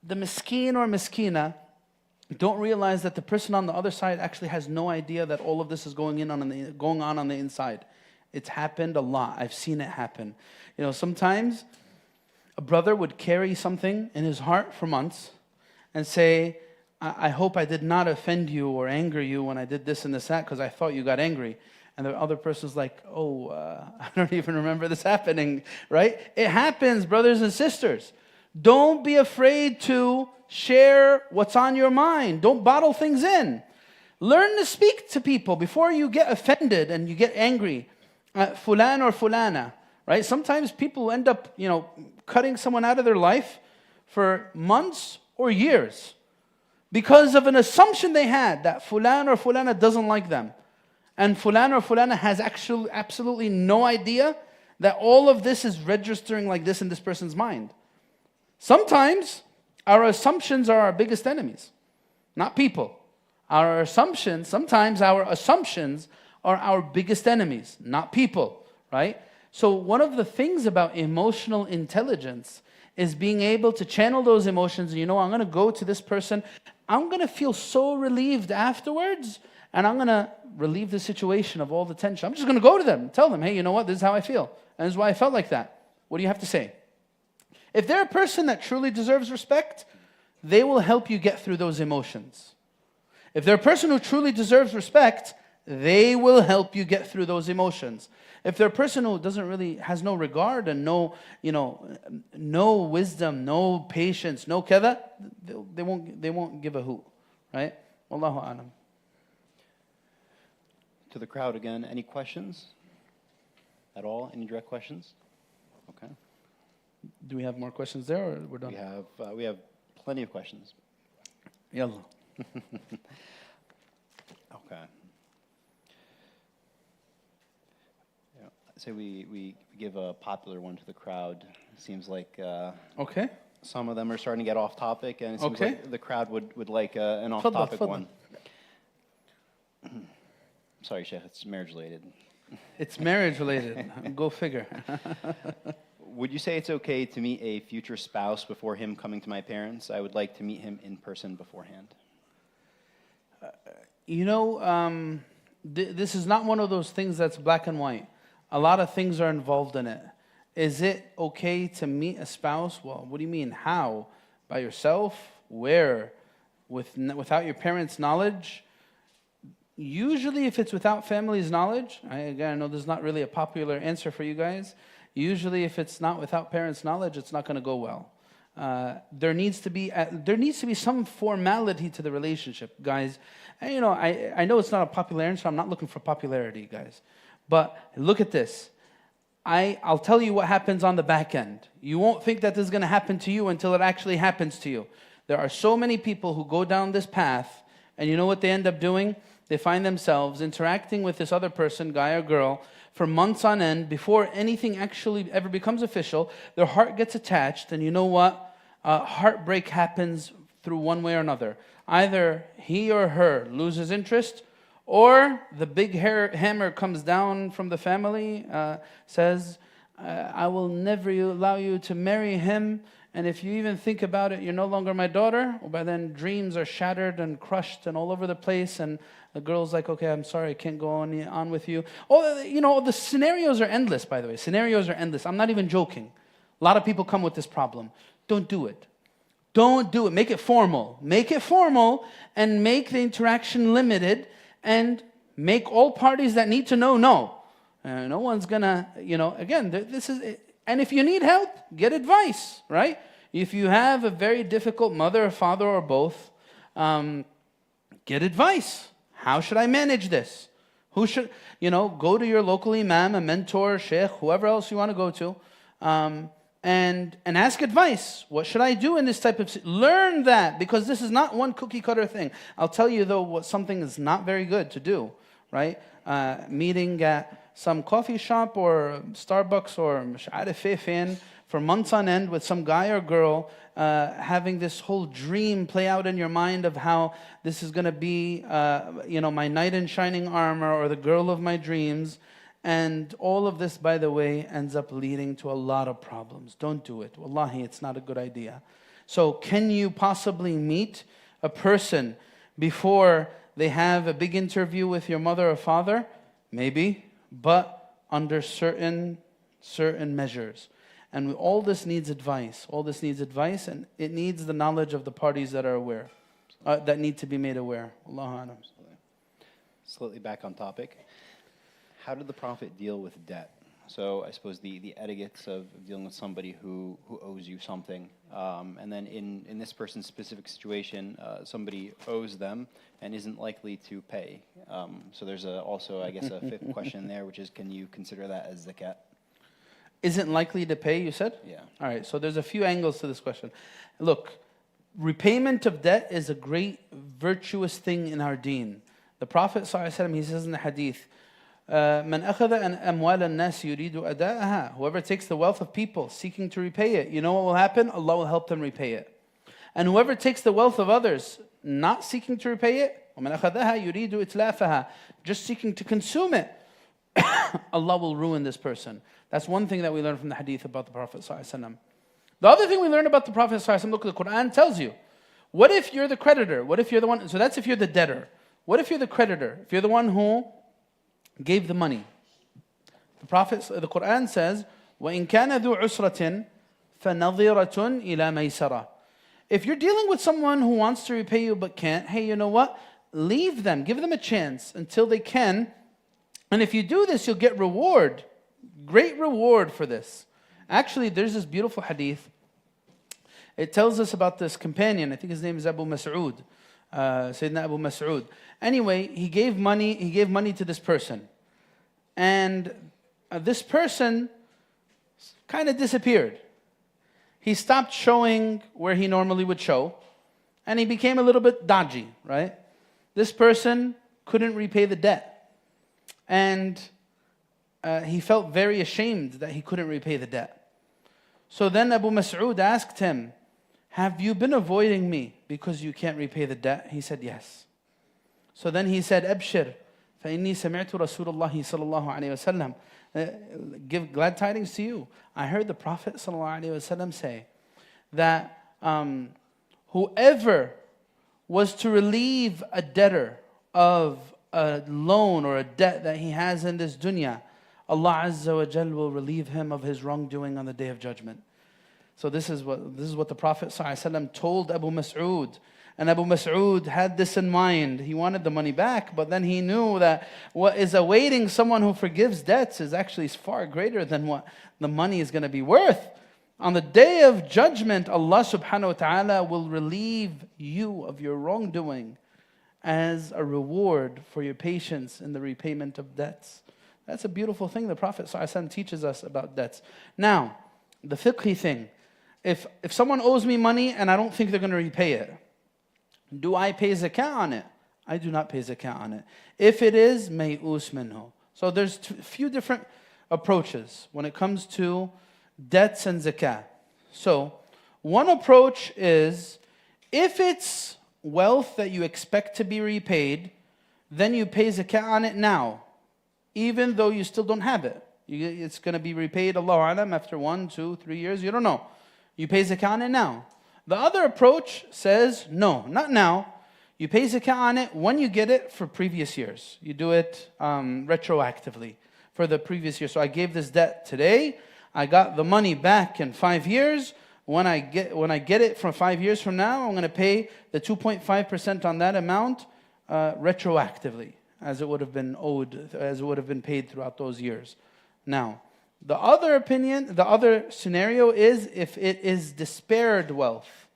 Speaker 1: the miskeen or miskina don't realize that the person on the other side actually has no idea that all of this is going on the inside. It's happened a lot. I've seen it happen. You know, sometimes a brother would carry something in his heart for months and say, I hope I did not offend you or anger you when I did this and this, that, because I thought you got angry. And the other person's like, I don't even remember this happening, right? It happens, brothers and sisters. Don't be afraid to share what's on your mind. Don't bottle things in. Learn to speak to people before you get offended and you get angry. Fulan or fulana, right? Sometimes people end up, cutting someone out of their life for months or years because of an assumption they had that fulan or fulana doesn't like them. And fulan or fulana has actually absolutely no idea that all of this is registering like this in this person's mind. Sometimes our assumptions are our biggest enemies, not people. Sometimes our assumptions are our biggest enemies, not people, right? So one of the things about emotional intelligence is being able to channel those emotions. I'm going to go to this person. I'm going to feel so relieved afterwards, and I'm going to relieve the situation of all the tension. I'm just going to go to them and tell them, hey, you know what? This is how I feel. And this is why I felt like that. What do you have to say? If they're a person that truly deserves respect, they will help you get through those emotions. If they're a person who truly deserves respect, they will help you get through those emotions. If they're a person who has no regard and no wisdom, no patience, no kada, they won't give a hoot, right? Wallahu a'lam.
Speaker 2: To the crowd again, any questions at all? Any direct questions? Okay.
Speaker 1: Do we have more questions there, or we're done?
Speaker 2: We have plenty of questions.
Speaker 1: Yalla.
Speaker 2: Okay. Say we give a popular one to the crowd. It seems like
Speaker 1: okay.
Speaker 2: Some of them are starting to get off topic, and it seems
Speaker 1: okay.
Speaker 2: like the crowd would like an off-topic one. Sorry, Shaykh, it's marriage-related.
Speaker 1: It's marriage-related. Go figure.
Speaker 2: Would you say it's okay to meet a future spouse before him coming to my parents? I would like to meet him in person beforehand.
Speaker 1: This is not one of those things that's black and white. A lot of things are involved in it. Is it okay to meet a spouse? Well, what do you mean? How? By yourself? Where? Without your parents' knowledge? Usually if it's without family's knowledge, I know this is not really a popular answer for you guys. Usually if it's not without parents' knowledge, it's not going to go well. There needs to be some formality to the relationship, guys. And, I know it's not a popular answer. I'm not looking for popularity, guys. But look at this. I'll tell you what happens on the back end. You won't think that this is going to happen to you until it actually happens to you. There are so many people who go down this path, and you know what they end up doing? They find themselves interacting with this other person, guy or girl, for months on end before anything actually ever becomes official. Their heart gets attached, and you know what? Heartbreak happens through one way or another. Either he or her loses interest, or the big hammer comes down from the family, says, I will never allow you to marry him, and if you even think about it, you're no longer my daughter. Well, by then, dreams are shattered and crushed and all over the place, and the girl's like, okay, I'm sorry, I can't go on with you. Oh, the scenarios are endless, by the way. Scenarios are endless. I'm not even joking. A lot of people come with this problem. Don't do it. Don't do it. Make it formal. Make it formal and make the interaction limited, and make all parties that need to know. No one's gonna, again, this is, and if you need help, get advice, right? If you have a very difficult mother or father or both, get advice. How should I manage this? Who should, go to your local imam, a mentor, sheikh, whoever else you want to go to, and ask advice. What should I do in this type of... Learn that, because this is not one cookie cutter thing. I'll tell you though, what something is not very good to do, right? Meeting at some coffee shop or Starbucks or مش عارف إيه فين for months on end with some guy or girl, having this whole dream play out in your mind of how this is going to be, my knight in shining armor or the girl of my dreams. And all of this, by the way, ends up leading to a lot of problems. Don't do it. Wallahi, it's not a good idea. So can you possibly meet a person before they have a big interview with your mother or father? Maybe, but under certain measures. And all this needs advice. All this needs advice, and it needs the knowledge of the parties that are aware, that need to be made aware. Allahu A'lam.
Speaker 2: Slightly back on topic. How did the Prophet deal with debt? So I suppose the etiquettes of dealing with somebody who owes you something. And then in this person's specific situation, somebody owes them and isn't likely to pay. So there's also, I guess, a fifth question there, which is, can you consider that as zakat?
Speaker 1: Isn't likely to pay, you said?
Speaker 2: Yeah.
Speaker 1: All right, so there's a few angles to this question. Look, repayment of debt is a great virtuous thing in our deen. The Prophet ﷺ, he says in the hadith, من أخذ أموال الناس يريد أداءها. Whoever takes the wealth of people seeking to repay it, you know what will happen? Allah will help them repay it. And whoever takes the wealth of others not seeking to repay it, ومن أخذها يريد إتلافها, just seeking to consume it, Allah will ruin this person. That's one thing that we learn from the hadith about the Prophet ﷺ. The other thing we learn about the Prophet ﷺ, look, the Quran tells you, what if you're the creditor? What if you're the one, so that's if you're the debtor. What if you're the creditor? If you're the one who gave the money. The Quran says, وَإِن كَانَ ذُو عُسْرَةٍ فَنَظِرَةٌ إِلَى مَيْسَرَةٍ. If you're dealing with someone who wants to repay you but can't, hey, you know what? Leave them, give them a chance until they can. And if you do this, you'll get reward. Great reward for this. Actually, there's this beautiful hadith. It tells us about this companion. I think his name is Abu Mas'ud. Sayyidina Abu Mas'ud. Anyway, he gave money to this person. And this person kind of disappeared. He stopped showing where he normally would show. And he became a little bit dodgy, right? This person couldn't repay the debt. And he felt very ashamed that he couldn't repay the debt. So then Abu Mas'ud asked him, have you been avoiding me because you can't repay the debt? He said, yes. So then he said, Abshir, فَإِنِّي سَمِعْتُ رَسُولَ اللَّهِ صَلَى اللَّهُ عَلَيْهِ وَسَلَّمَ. Give glad tidings to you. I heard the Prophet ﷺ say that whoever was to relieve a debtor of a loan or a debt that he has in this dunya, Allah Azza wa Jal will relieve him of his wrongdoing on the Day of Judgment. So this is what the Prophet ﷺ told Abu Mas'ud. And Abu Mas'ud had this in mind. He wanted the money back, but then he knew that what is awaiting someone who forgives debts is actually far greater than what the money is going to be worth. On the Day of Judgment, Allah subhanahu wa ta'ala will relieve you of your wrongdoing as a reward for your patience in the repayment of debts. That's a beautiful thing the Prophet ﷺ teaches us about debts. Now, the fiqhi thing. If someone owes me money and I don't think they're going to repay it, do I pay zakah on it? I do not pay zakah on it. If it is, may'us minhu. So there's a few different approaches when it comes to debts and zakah. So one approach is, if it's wealth that you expect to be repaid, then you pay zakah on it now, even though you still don't have it. It's going to be repaid, Allahu Alam, after 1, 2, 3 years, you don't know. You pay zakah on it now. The other approach says, no, not now. You pay zakah on it when you get it for previous years. You do it retroactively for the previous year. So I gave this debt today. I got the money back in 5 years. When I get it from 5 years from now, I'm going to pay the 2.5% on that amount retroactively, as it would have been owed, as it would have been paid throughout those years. Now, The other opinion, the other scenario is if it is despaired wealth.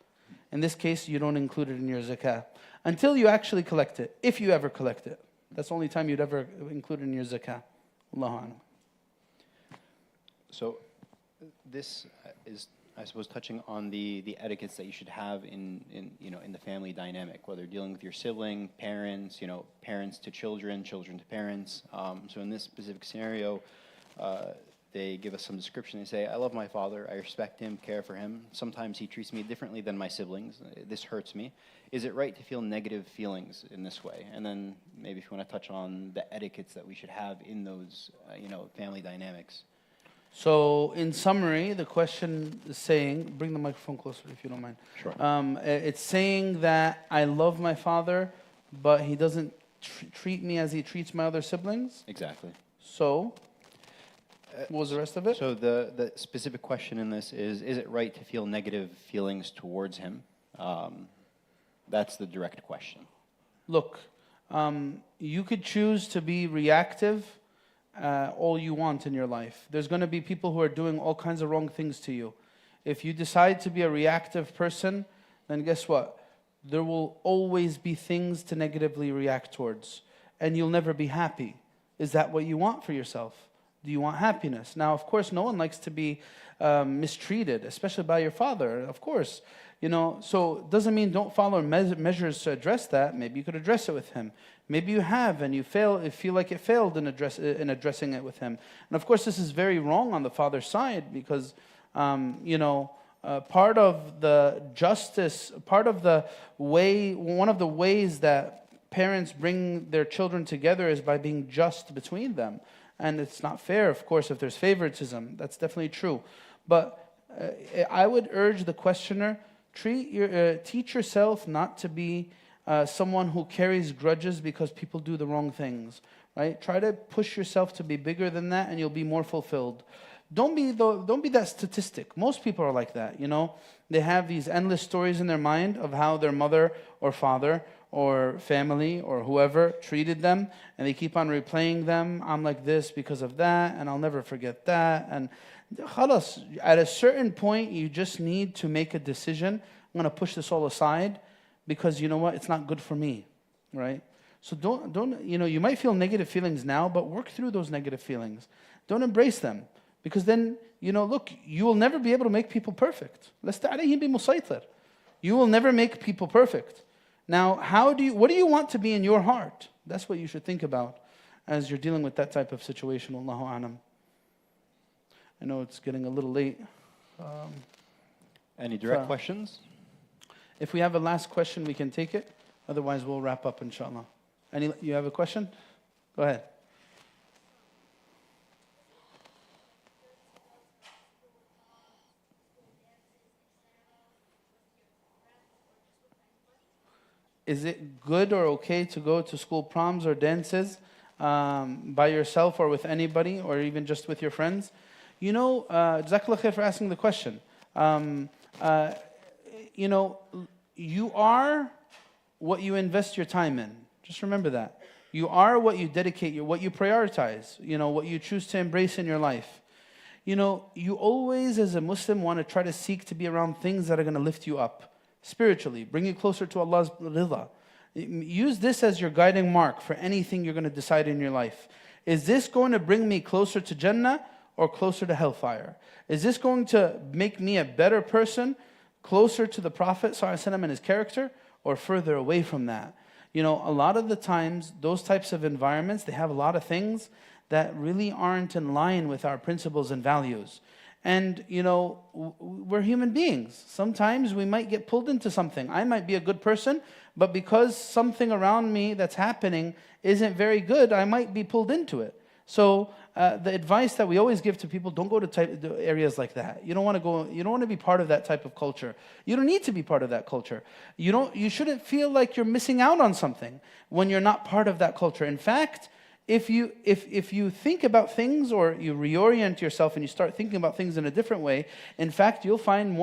Speaker 1: In this case, you don't include it in your zakah until you actually collect it, if you ever collect it. That's the only time you'd ever include it in your zakah. Allahu A'lam.
Speaker 2: So this is, I suppose, touching on the etiquettes that you should have in the family dynamic, whether dealing with your sibling, parents, parents to children, children to parents. So in this specific scenario, they give us some description. They say, I love my father, I respect him, care for him. Sometimes he treats me differently than my siblings. This hurts me. Is it right to feel negative feelings in this way? And then maybe if you want to touch on the etiquettes that we should have in those, family dynamics.
Speaker 1: So, in summary, the question is saying, bring the microphone closer if you don't mind.
Speaker 2: Sure.
Speaker 1: It's saying that I love my father, but he doesn't treat me as he treats my other siblings.
Speaker 2: Exactly.
Speaker 1: So, what was the rest of it?
Speaker 2: So the specific question in this is it right to feel negative feelings towards him? That's the direct question.
Speaker 1: Look, you could choose to be reactive all you want in your life. There's going to be people who are doing all kinds of wrong things to you. If you decide to be a reactive person, then guess what? There will always be things to negatively react towards, and you'll never be happy. Is that what you want for yourself? Do you want happiness? Now, of course, no one likes to be mistreated, especially by your father, of course. So it doesn't mean don't follow measures to address that. Maybe you could address it with him. Maybe you have and you feel like it failed in addressing it with him. And of course, this is very wrong on the father's side because, part of the justice, part of the way, one of the ways that parents bring their children together is by being just between them. And it's not fair, of course, if there's favoritism. That's definitely true. But I would urge the questioner, teach yourself not to be someone who carries grudges because people do the wrong things. Right? Try to push yourself to be bigger than that, and you'll be more fulfilled. Don't be that statistic. Most people are like that. They have these endless stories in their mind of how their mother or father or family or whoever treated them, and they keep on replaying them. I'm like this because of that, and I'll never forget that. And khalas, at a certain point, you just need to make a decision. I'm going to push this all aside because you know what? It's not good for me, right? So don't you might feel negative feelings now, but work through those negative feelings. Don't embrace them because then, look, you will never be able to make people perfect. You will never make people perfect. Now, what do you want to be in your heart? That's what you should think about as you're dealing with that type of situation. Wallahu a'lam. I know it's getting a little late.
Speaker 2: Any direct questions?
Speaker 1: If we have a last question, we can take it. Otherwise, we'll wrap up, inshallah. You have a question? Go ahead. Is it good or okay to go to school proms or dances by yourself or with anybody or even just with your friends? Jazakallah khair for asking the question. You are what you invest your time in. Just remember that. You are what you dedicate, what you prioritize, what you choose to embrace in your life. You always, as a Muslim, want to try to seek to be around things that are going to lift you up spiritually, bring you closer to Allah's rida. Use this as your guiding mark for anything you're going to decide in your life. Is this going to bring me closer to Jannah or closer to hellfire? Is this going to make me a better person, closer to the Prophet ﷺ and his character, or further away from that? A lot of the times, those types of environments, they have a lot of things that really aren't in line with our principles and values. And, we're human beings. Sometimes we might get pulled into something. I might be a good person, but because something around me that's happening isn't very good, I might be pulled into it. So the advice that we always give to people, don't go to areas like that. You don't want to go. You don't want to be part of that type of culture. You don't need to be part of that culture. You shouldn't feel like you're missing out on something when you're not part of that culture. In fact, if you think about things or you reorient yourself and you start thinking about things in a different way, in fact, you'll find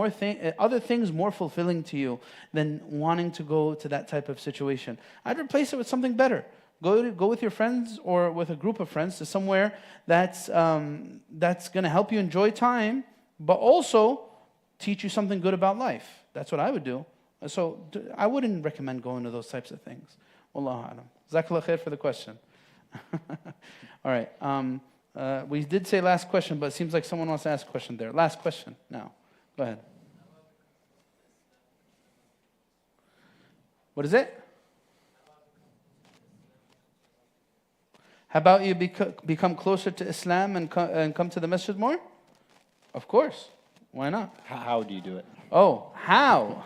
Speaker 1: other things more fulfilling to you than wanting to go to that type of situation. I'd replace it with something better. Go with your friends or with a group of friends to somewhere that's going to help you enjoy time, but also teach you something good about life. That's what I would do. So I wouldn't recommend going to those types of things. Wallahu alam. Jazakallah khair for the question. All right. We did say last question, but it seems like someone wants to ask a question there. Last question now. Go ahead. What is it? How about you become closer to Islam and come to the masjid more? Of course. Why not?
Speaker 2: How do you do it?
Speaker 1: Oh, how?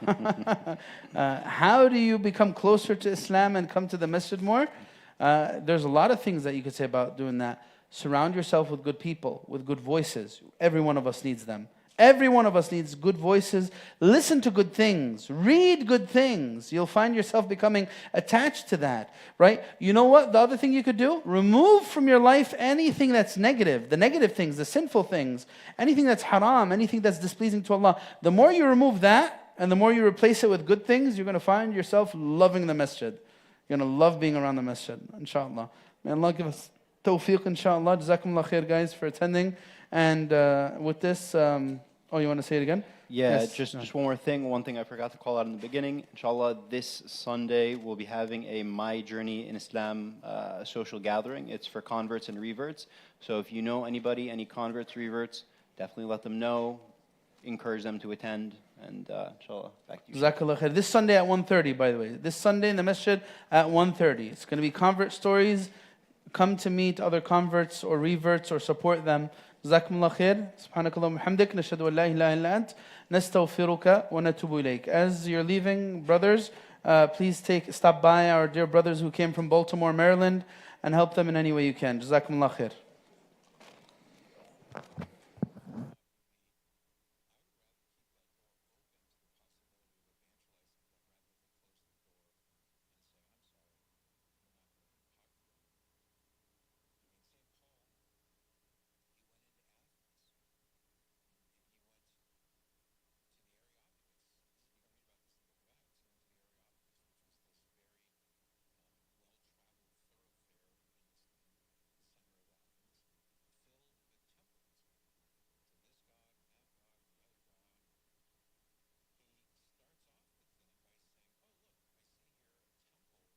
Speaker 1: How do you become closer to Islam and come to the masjid more? There's a lot of things that you could say about doing that. Surround yourself with good people, with good voices. Every one of us needs them. Every one of us needs good voices. Listen to good things. Read good things. You'll find yourself becoming attached to that, right? You know what? The other thing you could do? Remove from your life anything that's negative. The negative things, the sinful things. Anything that's haram, anything that's displeasing to Allah. The more you remove that, and the more you replace it with good things, you're going to find yourself loving the masjid. You're going to love being around the masjid, inshallah. May Allah give us tawfiq, inshallah. Jazakumullah khair, guys, for attending. And with this, oh, you want to say it again?
Speaker 2: Yeah,
Speaker 1: Yes.
Speaker 2: just one more thing. One thing I forgot to call out in the beginning. Inshallah, this Sunday we'll be having a My Journey in Islam social gathering. It's for converts and reverts. So if you know anybody, any converts, reverts, definitely let them know. Encourage them to attend. And inshallah, back to you.
Speaker 1: Jazakallah khair. This Sunday at 1:30, by the way. This Sunday in the masjid at 1:30. It's going to be convert stories. Come to meet other converts or reverts or support them. جزاكم الله خير سبحانك اللهم وبحمدك نشهد أن لا إله إلا أنت نستغفرك ونتوب إليك. As you're leaving, brothers, please stop by our dear brothers who came from Baltimore, Maryland, and help them in any way you can. جزاكم الله خير.